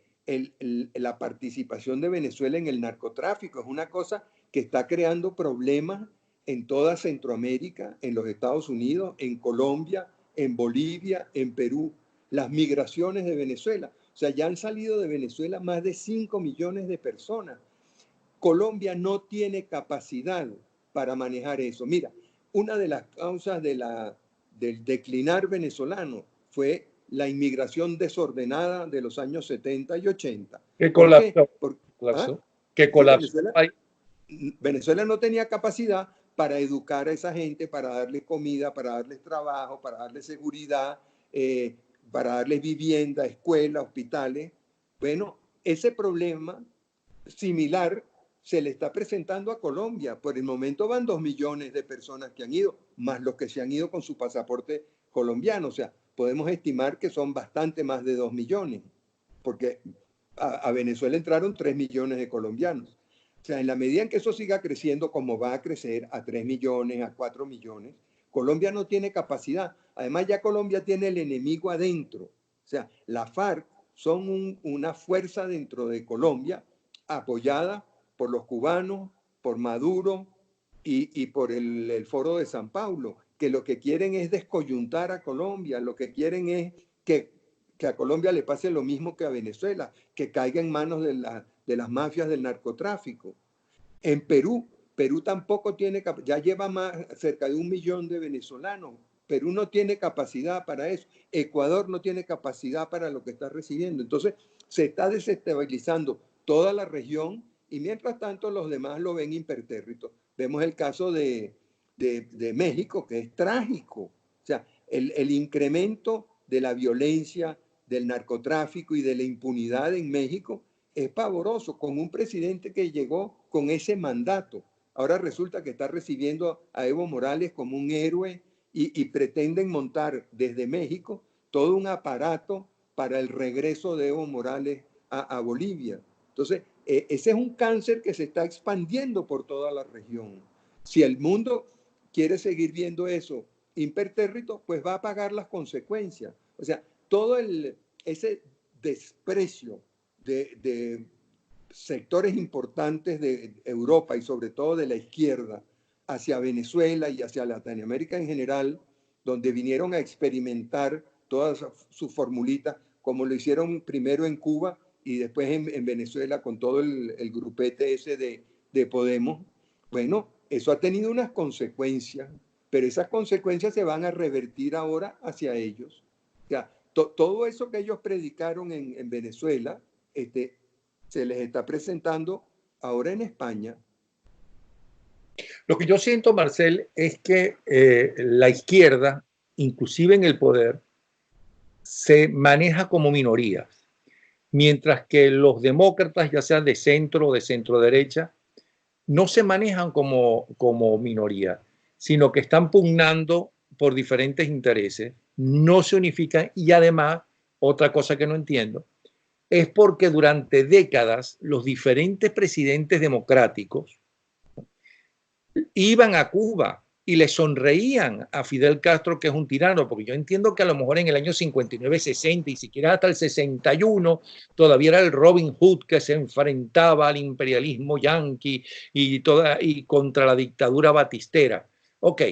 la participación de Venezuela en el narcotráfico es una cosa que está creando problemas en toda Centroamérica, en los Estados Unidos, en Colombia, en Bolivia, en Perú. Las migraciones de Venezuela. O sea, ya han salido de Venezuela más de 5 millones de personas. Colombia no tiene capacidad para manejar eso. Mira, una de las causas del declinar venezolano fue la inmigración desordenada de los años 70 y 80. Que ¿Por qué? colapsó. Que Sí, colapsó. Venezuela no tenía capacidad para educar a esa gente, para darles comida, para darles trabajo, para darles seguridad, para darles vivienda, escuelas, hospitales. Bueno, ese problema similar se le está presentando a Colombia. Por el momento van 2 millones de personas que han ido, más los que se han ido con su pasaporte colombiano. O sea, podemos estimar que son bastante más de 2 millones, porque a Venezuela entraron 3 millones de colombianos. O sea, en la medida en que eso siga creciendo, como va a crecer a 3 millones, a 4 millones, Colombia no tiene capacidad. Además, ya Colombia tiene el enemigo adentro. O sea, la FARC son una fuerza dentro de Colombia apoyada por los cubanos, por Maduro y por el Foro de San Paulo, que lo que quieren es descoyuntar a Colombia, lo que quieren es que a Colombia le pase lo mismo que a Venezuela, que caiga en manos de las mafias del narcotráfico. En Perú tampoco tiene, ya lleva cerca de 1 millón de venezolanos. Perú no tiene capacidad para eso. Ecuador no tiene capacidad para lo que está recibiendo. Entonces, se está desestabilizando toda la región y mientras tanto los demás lo ven impertérrito. Vemos el caso de México, que es trágico. O sea, el incremento de la violencia, del narcotráfico y de la impunidad en México es pavoroso, con un presidente que llegó con ese mandato. Ahora resulta que está recibiendo a Evo Morales como un héroe y pretenden montar desde México todo un aparato para el regreso de Evo Morales a Bolivia. Entonces, ese es un cáncer que se está expandiendo por toda la región. Si el mundo quiere seguir viendo eso impertérrito, pues va a pagar las consecuencias. O sea, todo ese desprecio de sectores importantes de Europa y sobre todo de la izquierda hacia Venezuela y hacia Latinoamérica en general, donde vinieron a experimentar todas sus formulitas, como lo hicieron primero en Cuba y después en Venezuela con todo el grupete ese de Podemos. Bueno, eso ha tenido unas consecuencias, pero esas consecuencias se van a revertir ahora hacia ellos. O sea, todo eso que ellos predicaron en Venezuela, se les está presentando ahora en España. Lo que yo siento, Marcel, es que la izquierda, inclusive en el poder, se maneja como minorías, mientras que los demócratas, ya sean de centro o de centro derecha, no se manejan como minoría, sino que están pugnando por diferentes intereses, no se unifican y además, otra cosa que no entiendo, es porque durante décadas los diferentes presidentes democráticos iban a Cuba y le sonreían a Fidel Castro, que es un tirano, porque yo entiendo que a lo mejor en el año 59, 60 y siquiera hasta el 61 todavía era el Robin Hood que se enfrentaba al imperialismo yanqui y contra la dictadura batistera. Ok,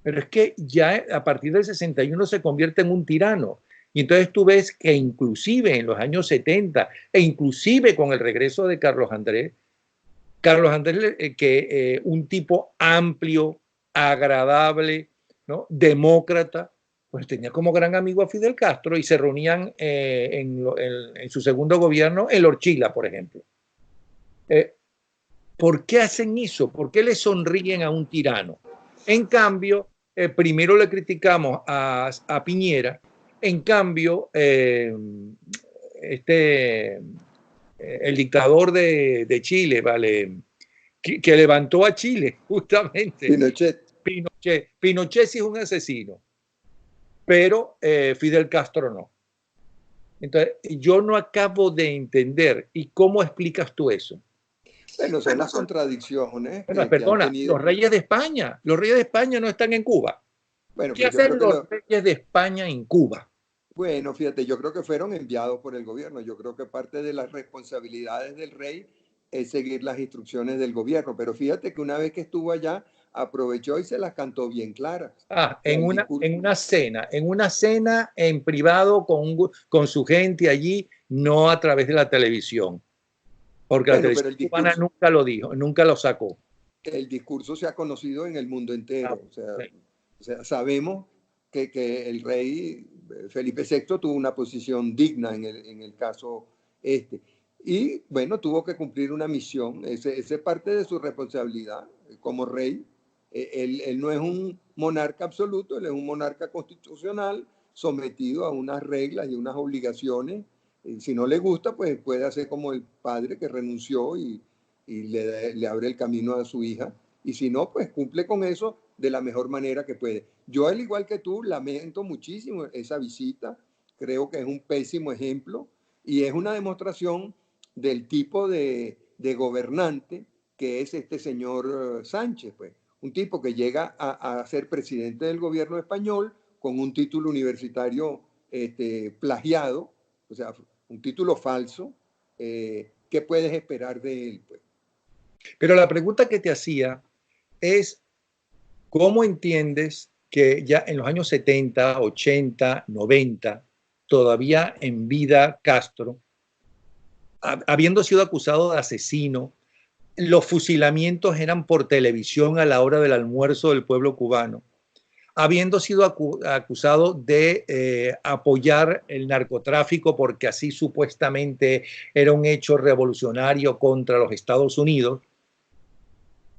pero es que ya a partir del 61 se convierte en un tirano. Y entonces tú ves que inclusive en los años 70 e inclusive con el regreso de Carlos Andrés, un tipo amplio, agradable, ¿no? Demócrata, pues tenía como gran amigo a Fidel Castro y se reunían en su segundo gobierno en Orchila, por ejemplo. ¿Por qué hacen eso? ¿Por qué le sonríen a un tirano? En cambio, primero le criticamos a Piñera, en cambio, el dictador de Chile, ¿vale? Que levantó a Chile, justamente. Pinochet. Pinochet sí es un asesino, pero Fidel Castro no. Entonces, yo no acabo de entender. ¿Y cómo explicas tú eso? Bueno, son las contradicciones Bueno, que han perdona, tenido. los reyes de España no están en Cuba. Bueno, ¿Qué pero yo creo hacen que los reyes de España en Cuba? bueno, fíjate, yo creo que fueron enviados por el gobierno. Yo creo que parte de las responsabilidades del rey es seguir las instrucciones del gobierno. Pero fíjate que una vez que estuvo allá, aprovechó y se las cantó bien claras. Ah, O sea, el discurso. en una cena en privado con su gente allí, no a través de la televisión, porque la Bueno, pero televisión cubana nunca lo dijo, nunca lo sacó. el discurso se ha conocido en el mundo Ah, entero. sí. O sea sabemos que el rey Felipe VI tuvo una posición digna en el caso este. Y bueno, tuvo que cumplir una misión. Ese es parte de su responsabilidad como rey. Él no es un monarca absoluto, él es un monarca constitucional sometido a unas reglas y unas obligaciones. Y si no le gusta, pues puede hacer como el padre que renunció y le abre el camino a su hija. Y si no, pues cumple con eso de la mejor manera que puede. Yo, al igual que tú, lamento muchísimo esa visita. Creo que es un pésimo ejemplo y es una demostración del tipo de gobernante que es este señor Sánchez, pues. Un tipo que llega a ser presidente del gobierno español con un título universitario plagiado, o sea, un título falso. ¿Qué puedes esperar de él, pues? Pero la pregunta que te hacía es, ¿cómo entiendes que ya en los años 70, 80, 90, todavía en vida Castro, habiendo sido acusado de asesino, los fusilamientos eran por televisión a la hora del almuerzo del pueblo cubano, habiendo sido acusado de apoyar el narcotráfico porque así supuestamente era un hecho revolucionario contra los Estados Unidos,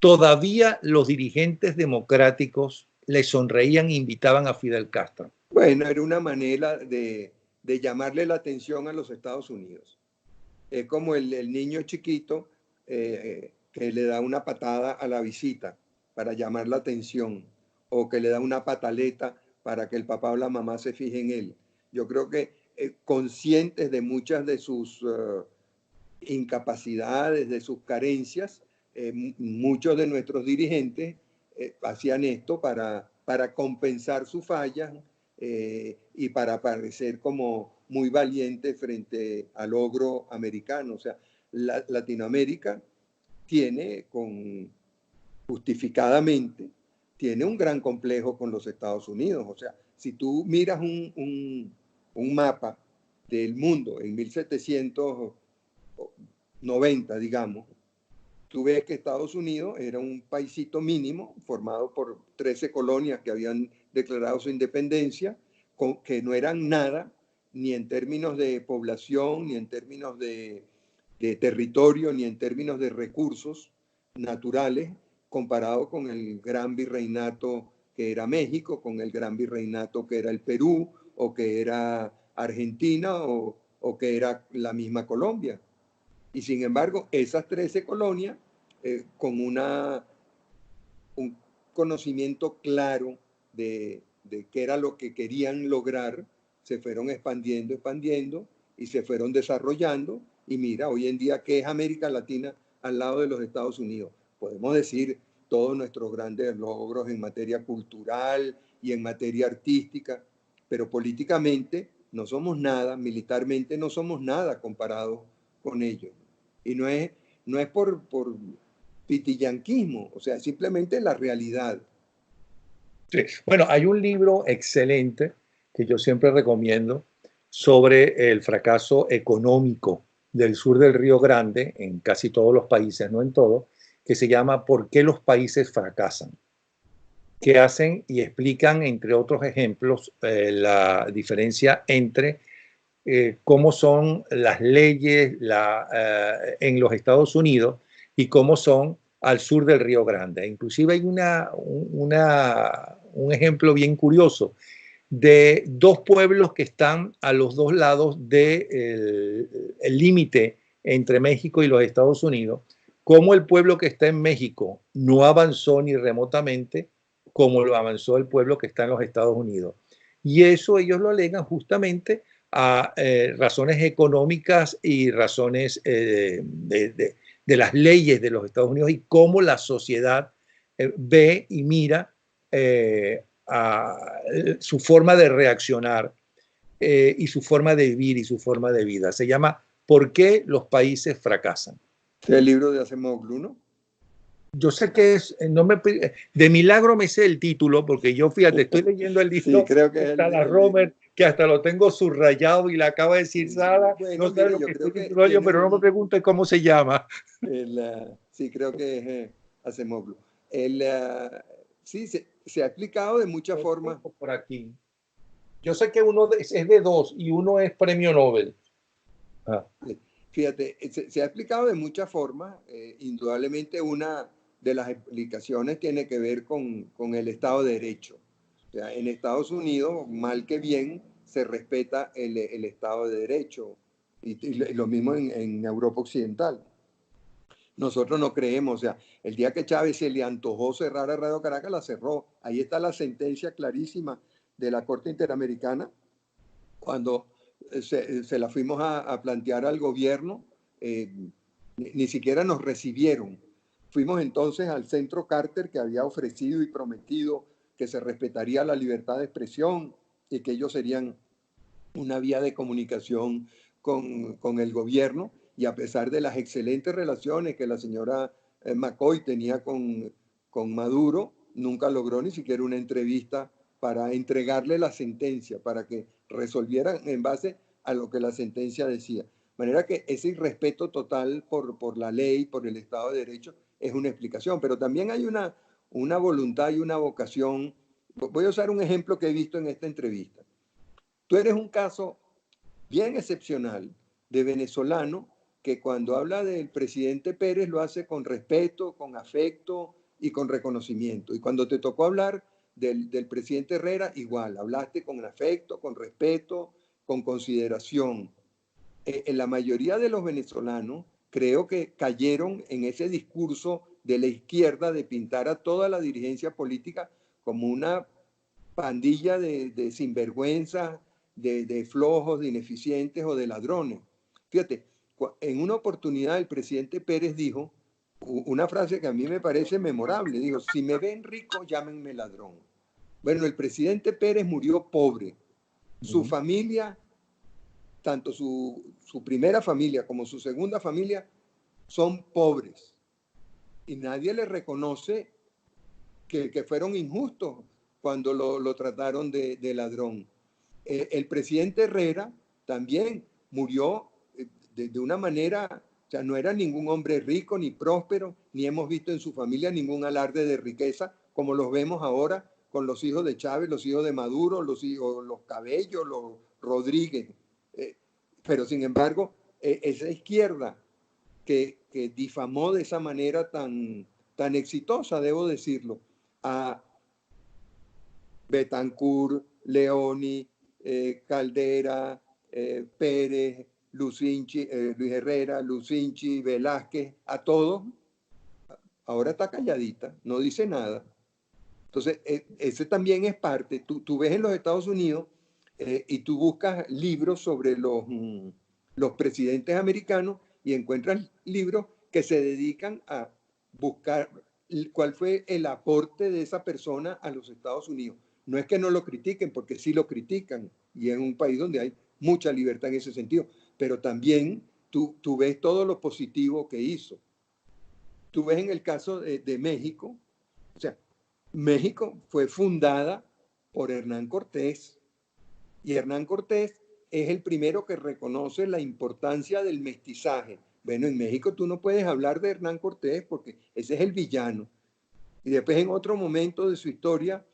todavía los dirigentes democráticos le sonreían e invitaban a Fidel Castro. Bueno, era una manera de llamarle la atención a los Estados Unidos. Es como el niño chiquito que le da una patada a la visita para llamar la atención, o que le da una pataleta para que el papá o la mamá se fije en él. Yo creo que conscientes de muchas de sus incapacidades, de sus carencias, muchos de nuestros dirigentes hacían esto para compensar sus fallas y para parecer como muy valiente frente al logro americano. O sea, Latinoamérica tiene justificadamente, tiene un gran complejo con los Estados Unidos. O sea, si tú miras un mapa del mundo en 1790, digamos, tú ves que Estados Unidos era un paisito mínimo formado por 13 colonias que habían declarado su independencia, que no eran nada, ni en términos de población, ni en términos de territorio, ni en términos de recursos naturales, comparado con el gran virreinato que era México, con el gran virreinato que era el Perú, o que era Argentina o que era la misma Colombia. Y sin embargo, esas 13 colonias, con un conocimiento claro de qué era lo que querían lograr, se fueron expandiendo y se fueron desarrollando. Y mira, hoy en día, ¿qué es América Latina al lado de los Estados Unidos? Podemos decir todos nuestros grandes logros en materia cultural y en materia artística, pero políticamente no somos nada, militarmente no somos nada comparados con ellos. Y no es por pitillanquismo, o sea, simplemente la realidad. Sí. Bueno, hay un libro excelente que yo siempre recomiendo sobre el fracaso económico del sur del Río Grande, en casi todos los países, no en todos, que se llama ¿Por qué los países fracasan? Que hacen y explican, entre otros ejemplos, la diferencia entre cómo son las leyes en los Estados Unidos y cómo son al sur del Río Grande. Inclusive hay un ejemplo bien curioso de dos pueblos que están a los dos lados del límite entre México y los Estados Unidos, cómo el pueblo que está en México no avanzó ni remotamente como lo avanzó el pueblo que está en los Estados Unidos. Y eso ellos lo alegan justamente a razones económicas y razones de las leyes de los Estados Unidos y cómo la sociedad ve y mira a su forma de reaccionar y su forma de vivir y su forma de vida. Se llama ¿Por qué los países fracasan? El libro de Acemoglu, ¿no? Yo sé que es, no me, de milagro me sé el título, porque yo, fíjate, estoy leyendo el libro Sí, creo que es de Sala Romer, que hasta lo tengo subrayado y le acaba de decir Sala, bueno, no sabe mire, lo yo que creo estoy que diciendo yo, tiene pero no me pregunte cómo se llama. sí, creo que es Acemoglu. Sí, se ha explicado de muchas Lo formas. tengo por aquí. Yo sé que uno es de dos y uno es premio Nobel. Ah. Fíjate, se ha explicado de muchas formas. Indudablemente una de las explicaciones tiene que ver con el Estado de Derecho. O sea, en Estados Unidos, mal que bien, se respeta el Estado de Derecho. Y lo mismo en Europa Occidental. Nosotros no creemos, o sea, el día que Chávez se le antojó cerrar a Radio Caracas, la cerró. Ahí está la sentencia clarísima de la Corte Interamericana, cuando se la fuimos a plantear al gobierno, ni siquiera nos recibieron. Fuimos entonces al centro Carter, que había ofrecido y prometido que se respetaría la libertad de expresión y que ellos serían una vía de comunicación con el gobierno, y a pesar de las excelentes relaciones que la señora McCoy tenía con Maduro, nunca logró ni siquiera una entrevista para entregarle la sentencia, para que resolvieran en base a lo que la sentencia decía. De manera que ese irrespeto total por la ley, por el Estado de Derecho, es una explicación, pero también hay una voluntad y una vocación. Voy a usar un ejemplo que he visto en esta entrevista. Tú eres un caso bien excepcional de venezolano que cuando habla del presidente Pérez lo hace con respeto, con afecto y con reconocimiento. Y cuando te tocó hablar del presidente Herrera, igual, hablaste con afecto, con respeto, con consideración. En la mayoría de los venezolanos creo que cayeron en ese discurso de la izquierda de pintar a toda la dirigencia política como una pandilla de sinvergüenza, de flojos, de ineficientes o de ladrones. Fíjate, en una oportunidad el presidente Pérez dijo una frase que a mí me parece memorable. Dijo, si me ven rico, llámenme ladrón. Bueno, el presidente Pérez murió pobre. Su familia, tanto su primera familia como su segunda familia, son pobres. Y nadie le reconoce que fueron injustos cuando lo trataron de ladrón. El presidente Herrera también murió de una manera, o sea, no era ningún hombre rico ni próspero, ni hemos visto en su familia ningún alarde de riqueza como los vemos ahora con los hijos de Chávez, los hijos de Maduro, los Cabello, los Rodríguez. Pero sin embargo, esa izquierda que difamó de esa manera tan exitosa, debo decirlo, a Betancourt, Leoni, Caldera, Pérez, Lucinchi, Luis Herrera, Lucinchi, Velázquez, a todos, ahora está calladita, no dice nada. Entonces, ese también es parte. Tú ves en los Estados Unidos y tú buscas libros sobre los presidentes americanos y encuentras libros que se dedican a buscar cuál fue el aporte de esa persona a los Estados Unidos. No es que no lo critiquen, porque sí lo critican, y es un país donde hay mucha libertad en ese sentido, pero también tú ves todo lo positivo que hizo. Tú ves en el caso de México, o sea, México fue fundada por Hernán Cortés, y Hernán Cortés es el primero que reconoce la importancia del mestizaje. Bueno, en México tú no puedes hablar de Hernán Cortés porque ese es el villano. Y después en otro momento de su historia,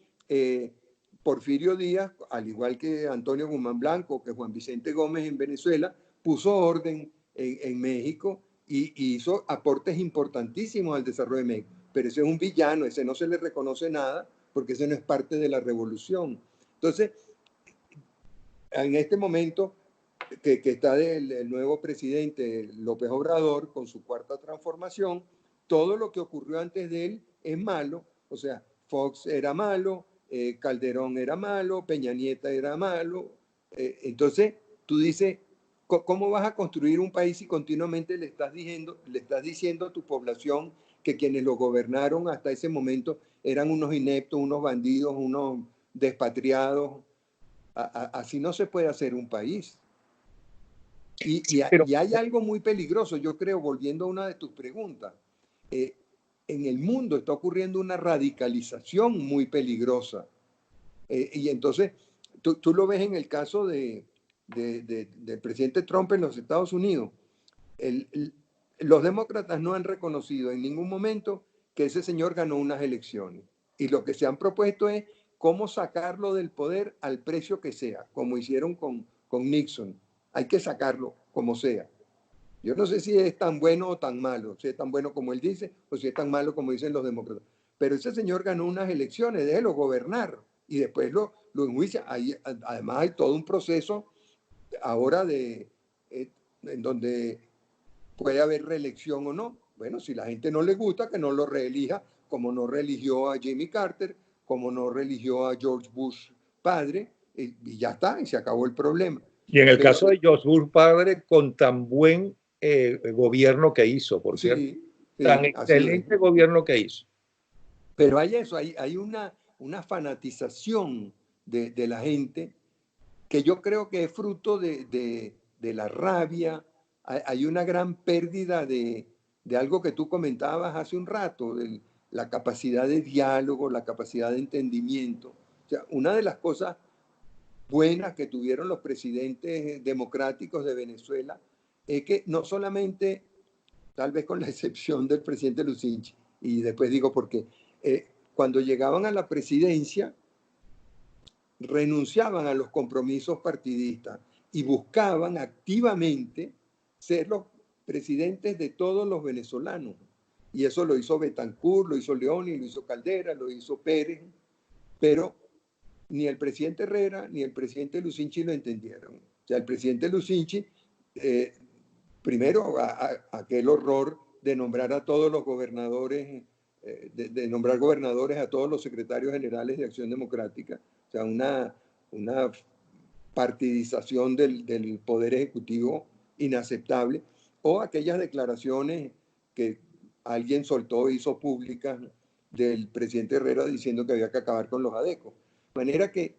Porfirio Díaz, al igual que Antonio Guzmán Blanco, que Juan Vicente Gómez en Venezuela, puso orden en México y hizo aportes importantísimos al desarrollo de México. Pero ese es un villano, ese no se le reconoce nada porque ese no es parte de la revolución. Entonces, en este momento que está el nuevo presidente López Obrador con su cuarta transformación, todo lo que ocurrió antes de él es malo. O sea, Fox era malo, Calderón era malo, Peña Nieto era malo. Entonces, tú dices, ¿cómo vas a construir un país si continuamente le estás diciendo a tu población que quienes lo gobernaron hasta ese momento eran unos ineptos, unos bandidos, unos despatriados? Así no se puede hacer un país. Y hay algo muy peligroso, yo creo, volviendo a una de tus preguntas. En el mundo está ocurriendo una radicalización muy peligrosa. Y entonces, tú lo ves en el caso del presidente Trump en los Estados Unidos. Los demócratas no han reconocido en ningún momento que ese señor ganó unas elecciones. Y lo que se han propuesto es cómo sacarlo del poder al precio que sea, como hicieron con Nixon. Hay que sacarlo como sea. Yo no sé si es tan bueno o tan malo, si es tan bueno como él dice o si es tan malo como dicen los demócratas. Pero ese señor ganó unas elecciones, déjelo gobernar y después lo enjuicia. Además hay todo un proceso ahora en donde puede haber reelección o no. Bueno, si la gente no le gusta, que no lo reelija, como no religió a Jimmy Carter, como no religió a George Bush padre, y ya está, y se acabó el problema. Y en el Pero, caso de George Bush padre, con tan buen gobierno que hizo, por cierto, tan sí, así es. excelente gobierno que hizo. Pero hay eso, hay una fanatización de la gente que yo creo que es fruto de la rabia. Hay una gran pérdida de algo que tú comentabas hace un rato, de la capacidad de diálogo, la capacidad de entendimiento. O sea, una de las cosas buenas que tuvieron los presidentes democráticos de Venezuela es que no solamente, tal vez con la excepción del presidente Lucinchi, y después digo por qué, cuando llegaban a la presidencia, renunciaban a los compromisos partidistas y buscaban activamente ser los presidentes de todos los venezolanos. Y eso lo hizo Betancourt, lo hizo Leoni, lo hizo Caldera, lo hizo Pérez, pero ni el presidente Herrera ni el presidente Lucinchi lo entendieron. O sea, el presidente Lucinchi, primero, aquel horror de nombrar a todos los gobernadores, de nombrar gobernadores a todos los secretarios generales de Acción Democrática, o sea, una partidización del Poder Ejecutivo inaceptable, o aquellas declaraciones que alguien soltó, hizo públicas del presidente Herrera diciendo que había que acabar con los ADECO. De manera que,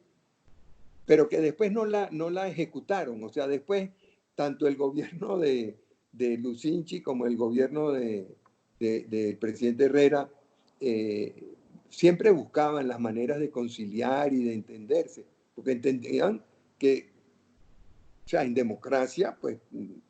pero que después no la ejecutaron, o sea, después tanto el gobierno de Lucinchi como el gobierno del presidente Herrera siempre buscaban las maneras de conciliar y de entenderse, porque entendían que, o sea, en democracia, pues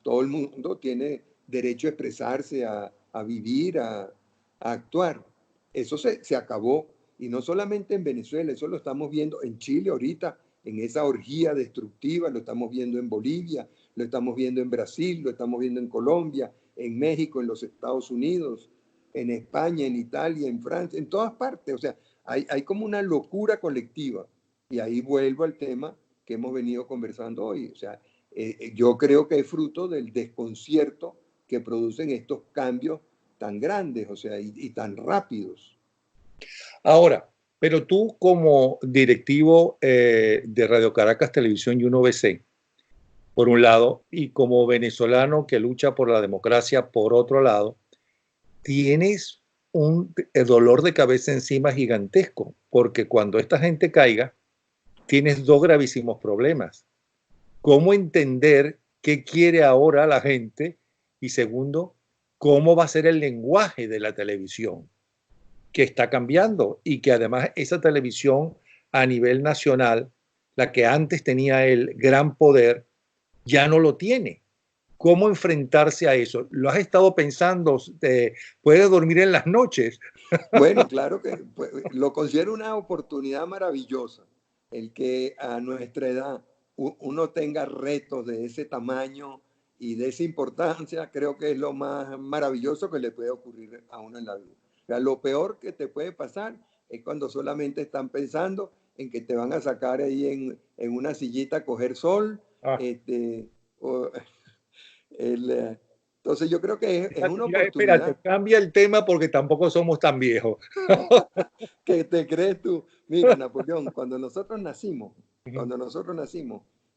todo el mundo tiene derecho a expresarse, a vivir, a actuar. Eso se acabó, y no solamente en Venezuela, eso lo estamos viendo en Chile ahorita, en esa orgía destructiva, lo estamos viendo en Bolivia, lo estamos viendo en Brasil, lo estamos viendo en Colombia, en México, en los Estados Unidos, en España, en Italia, en Francia, en todas partes. O sea, hay como una locura colectiva. Y ahí vuelvo al tema que hemos venido conversando hoy. O sea, yo creo que es fruto del desconcierto que producen estos cambios tan grandes, o sea, y tan rápidos. Ahora, pero tú como directivo de Radio Caracas Televisión y 1BC, por un lado, y como venezolano que lucha por la democracia, por otro lado, tienes un dolor de cabeza encima gigantesco, porque cuando esta gente caiga, tienes dos gravísimos problemas. ¿Cómo entender qué quiere ahora la gente? Y segundo, ¿cómo va a ser el lenguaje de la televisión? Que está cambiando y que además esa televisión a nivel nacional, la que antes tenía el gran poder, ya no lo tiene. ¿Cómo enfrentarse a eso? ¿Lo has estado pensando? ¿Puedes dormir en las noches? Bueno, claro que pues, lo considero una oportunidad maravillosa, el que a nuestra edad uno tenga retos de ese tamaño y de esa importancia, creo que es lo más maravilloso que le puede ocurrir a uno en la vida. O sea, lo peor que te puede pasar es cuando solamente están pensando en que te van a sacar ahí en una sillita a coger sol, Ah, este, o el, entonces yo creo que es una espérate, oportunidad. cambia el tema porque tampoco somos tan viejos. ¿Qué te crees tú? Mira, Napoleón, cuando nosotros nacimos,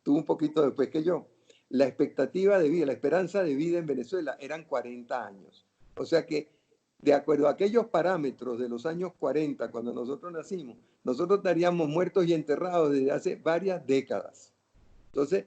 tú un poquito después que yo, la expectativa de vida, la esperanza de vida en Venezuela eran 40 años. O sea que, de acuerdo a aquellos parámetros de los años 40, cuando nosotros nacimos, nosotros estaríamos muertos y enterrados desde hace varias décadas. Entonces,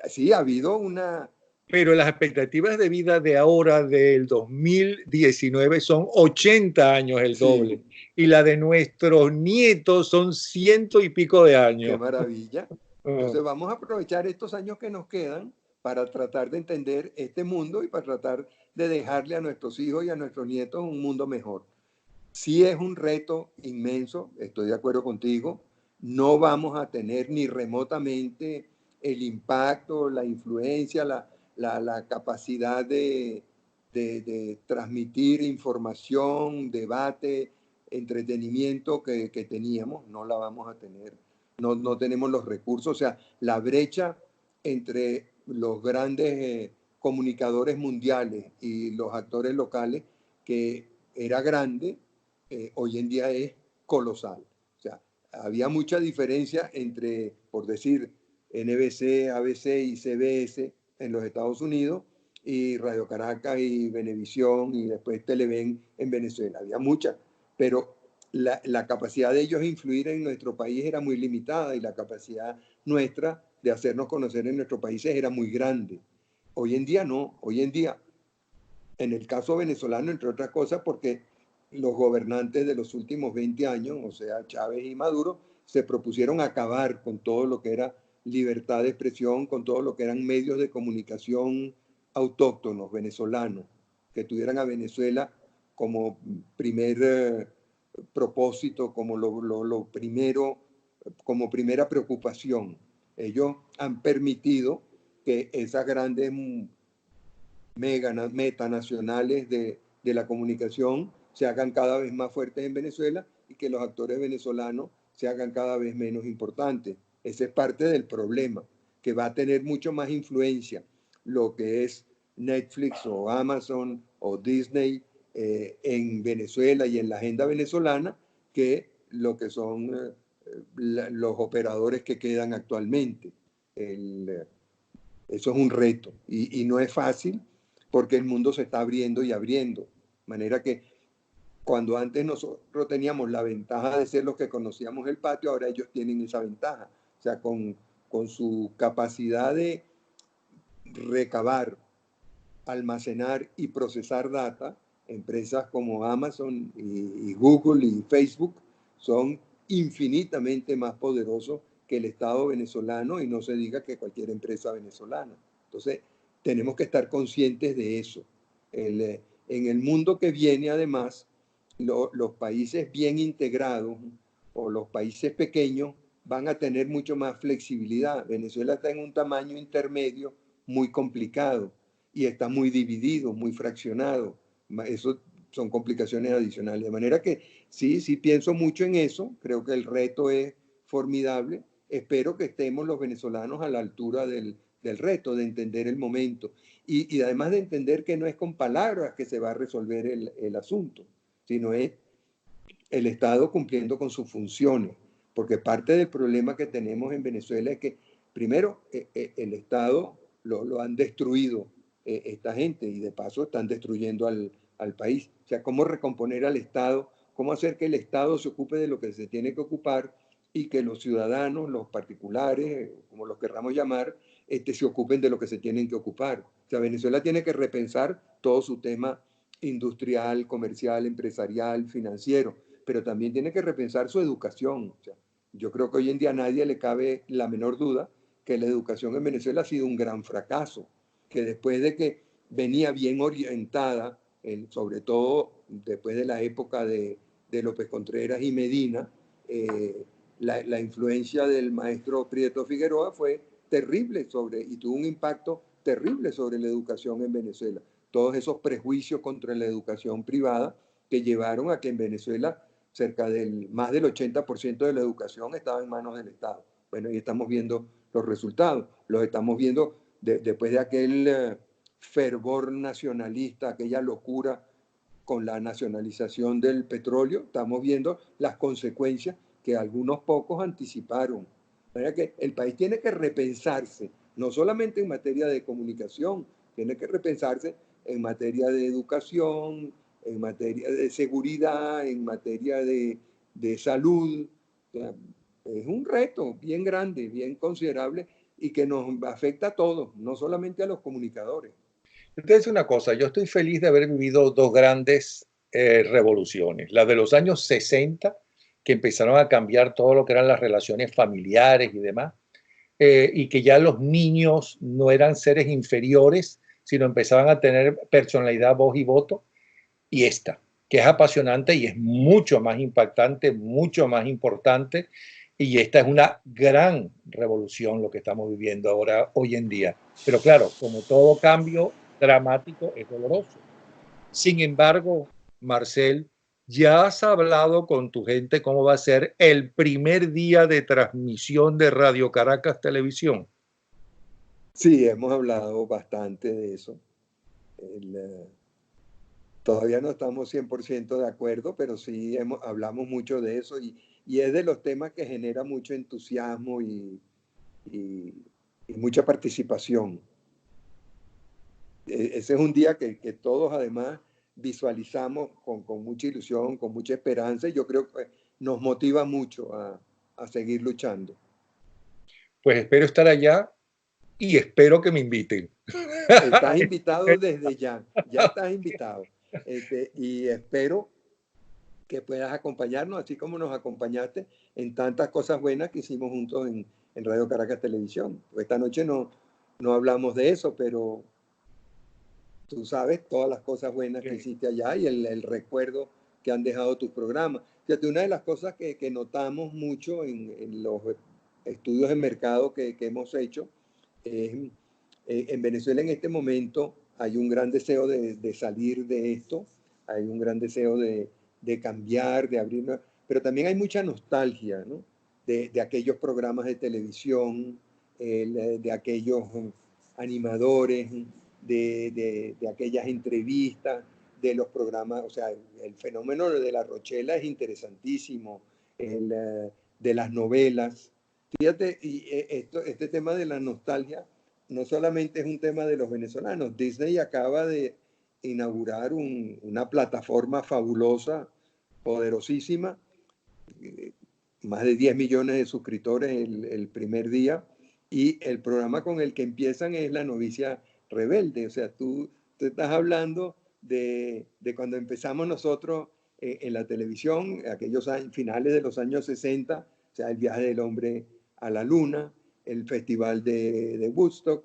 sí, ha habido una... Pero las expectativas de vida de ahora, del 2019, son 80 años el doble. Sí, Y la de nuestros nietos son ciento y pico de qué años. maravilla. Ah, Entonces vamos a aprovechar estos años que nos quedan para tratar de entender este mundo y para tratar de dejarle a nuestros hijos y a nuestros nietos un mundo mejor. Sí es un reto inmenso, estoy de acuerdo contigo. No vamos a tener ni remotamente el impacto, la influencia, la capacidad de transmitir información, debate, entretenimiento que teníamos. No la vamos a tener. No tenemos los recursos. O sea, la brecha entre los grandes comunicadores mundiales y los actores locales, que era grande, hoy en día es colosal. O sea, había mucha diferencia entre, por decir, NBC, ABC y CBS en los Estados Unidos y Radio Caracas y Venevisión y después Televen en Venezuela. Había mucha, pero la capacidad de ellos de influir en nuestro país era muy limitada y la capacidad nuestra de hacernos conocer en nuestros países era muy grande. Hoy en día no, hoy en día, en el caso venezolano, entre otras cosas, porque los gobernantes de los últimos 20 años, o sea, Chávez y Maduro, se propusieron acabar con todo lo que era libertad de expresión, con todo lo que eran medios de comunicación autóctonos venezolanos, que tuvieran a Venezuela como primer propósito, como lo primero, como primera preocupación. Ellos han permitido que esas grandes metanacionales de la comunicación se hagan cada vez más fuertes en Venezuela y que los actores venezolanos se hagan cada vez menos importantes. Ese es parte del problema, que va a tener mucho más influencia lo que es Netflix o Amazon o Disney en Venezuela y en la agenda venezolana que lo que son los operadores que quedan actualmente. Eso es un reto y no es fácil porque el mundo se está abriendo y abriendo. De manera que cuando antes nosotros teníamos la ventaja de ser los que conocíamos el patio, ahora ellos tienen esa ventaja. O sea, con su capacidad de recabar, almacenar y procesar data, empresas como Amazon y Google y Facebook son infinitamente más poderosos que el Estado venezolano y no se diga que cualquier empresa venezolana. Entonces, tenemos que estar conscientes de eso. En el mundo que viene, además, los países bien integrados o los países pequeños van a tener mucho más flexibilidad. Venezuela está en un tamaño intermedio muy complicado y está muy dividido, muy fraccionado. Eso son complicaciones adicionales. De manera que sí pienso mucho en eso. Creo que el reto es formidable espero que estemos los venezolanos a la altura del reto, de entender el momento y además de entender que no es con palabras que se va a resolver el asunto, sino es el Estado cumpliendo con sus funciones, porque parte del problema que tenemos en Venezuela es que primero el Estado lo han destruido esta gente y de paso están destruyendo al país. O sea, cómo recomponer al Estado, cómo hacer que el Estado se ocupe de lo que se tiene que ocupar y que los ciudadanos, los particulares, como los querramos llamar, se ocupen de lo que se tienen que ocupar. O sea, Venezuela tiene que repensar todo su tema industrial, comercial, empresarial, financiero, pero también tiene que repensar su educación. O sea, yo creo que hoy en día a nadie le cabe la menor duda que la educación en Venezuela ha sido un gran fracaso, que después de que venía bien orientada, sobre todo después de la época de López Contreras y Medina, la influencia del maestro Prieto Figueroa fue terrible y tuvo un impacto terrible sobre la educación en Venezuela. Todos esos prejuicios contra la educación privada que llevaron a que en Venezuela más del 80% de la educación estaba en manos del Estado. Bueno, y estamos viendo los resultados. Los estamos viendo después de aquel fervor nacionalista, aquella locura con la nacionalización del petróleo, estamos viendo las consecuencias que algunos pocos anticiparon. O sea que el país tiene que repensarse, no solamente en materia de comunicación, tiene que repensarse en materia de educación, en materia de seguridad, en materia de salud. O sea, es un reto bien grande, bien considerable y que nos afecta a todos, no solamente a los comunicadores. Entonces, una cosa, yo estoy feliz de haber vivido dos grandes revoluciones. La de los años 60, que empezaron a cambiar todo lo que eran las relaciones familiares y demás, y que ya los niños no eran seres inferiores, sino empezaban a tener personalidad, voz y voto. Y esta, que es apasionante y es mucho más impactante, mucho más importante. Y esta es una gran revolución lo que estamos viviendo ahora, hoy en día. Pero claro, como todo cambio dramático es doloroso. Sin embargo, Marcel, ¿ya has hablado con tu gente cómo va a ser el primer día de transmisión de Radio Caracas Televisión? Sí, hemos hablado bastante de eso. Todavía no estamos 100% de acuerdo, pero sí hablamos mucho de eso y es de los temas que genera mucho entusiasmo y mucha participación. Ese es un día que todos además visualizamos con mucha ilusión, con mucha esperanza y yo creo que nos motiva mucho a seguir luchando. Pues espero estar allá y espero que me inviten. Estás invitado desde ya estás invitado. Y espero que puedas acompañarnos, así como nos acompañaste en tantas cosas buenas que hicimos juntos en Radio Caracas Televisión. Esta noche no hablamos de eso, pero tú sabes todas las cosas buenas que hiciste allá y el recuerdo que han dejado tus programas. Fíjate, una de las cosas que notamos mucho en los estudios de mercado que hemos hecho es en Venezuela en este momento hay un gran deseo de salir de esto, hay un gran deseo de cambiar, de abrir, pero también hay mucha nostalgia, ¿no? De aquellos programas de televisión, de aquellos animadores, de aquellas entrevistas, de los programas, o sea, el fenómeno de la Rochela es interesantísimo, de las novelas. Fíjate, y este tema de la nostalgia no solamente es un tema de los venezolanos. Disney acaba de inaugurar una plataforma fabulosa, poderosísima, más de 10 millones de suscriptores el primer día, y el programa con el que empiezan es La novicia rebelde. O sea, tú estás hablando de cuando empezamos nosotros en la televisión, aquellos años, finales de los años 60, o sea, el viaje del hombre a la luna, el festival de Woodstock,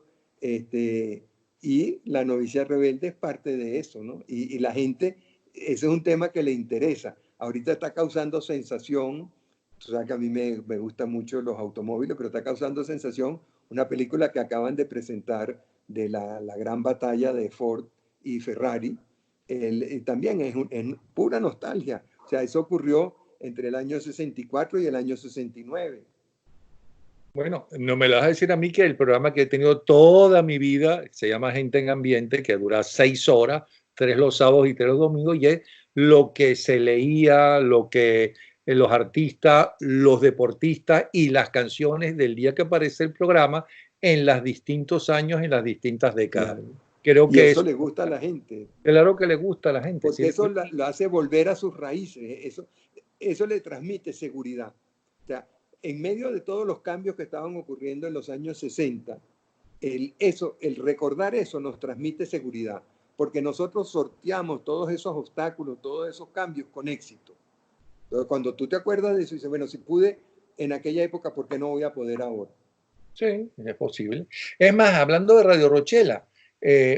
y La novicia rebelde es parte de eso, ¿no? Y la gente, ese es un tema que le interesa. Ahorita está causando sensación, tú sabes que a mí me gustan mucho los automóviles, pero está causando sensación una película que acaban de presentar de la gran batalla de Ford y Ferrari. También es pura nostalgia. O sea, eso ocurrió entre el año 64 y el año 69. Bueno, no me lo vas a decir a mí que el programa que he tenido toda mi vida se llama Gente en Ambiente, que dura 6 horas, 3 los sábados y 3 los domingos, y es lo que se leía, lo que los artistas, los deportistas y las canciones del día que aparece el programa en los distintos años, en las distintas décadas. Claro. Creo Y que eso eso, le gusta a la gente, claro que le gusta a la gente, porque ¿sí? eso lo hace volver a sus raíces, eso le transmite seguridad. O sea, en medio de todos los cambios que estaban ocurriendo en los años 60, el recordar eso nos transmite seguridad, porque nosotros sorteamos todos esos obstáculos, todos esos cambios con éxito. Entonces, cuando tú te acuerdas de eso, dices, bueno, si pude en aquella época, ¿por qué no voy a poder ahora? Sí, es posible. Es más, hablando de Radio Rochela,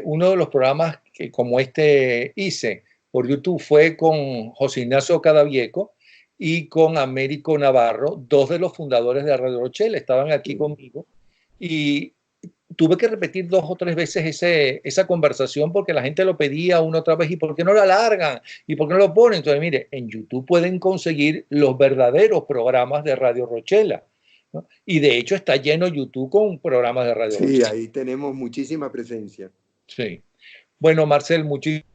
uno de los programas que como este hice por YouTube fue con José Ignacio Cadavieco y con Américo Navarro, dos de los fundadores de Radio Rochela, estaban aquí Sí. conmigo y tuve que repetir 2 o 3 veces esa conversación porque la gente lo pedía una otra vez y ¿por qué no lo alargan? ¿Y por qué no lo ponen? Entonces, mire, en YouTube pueden conseguir los verdaderos programas de Radio Rochela, ¿no? Y de hecho está lleno YouTube con programas de Radio Sí, Rochela. ahí tenemos muchísima presencia. Sí. Bueno, Marcel, muchísimas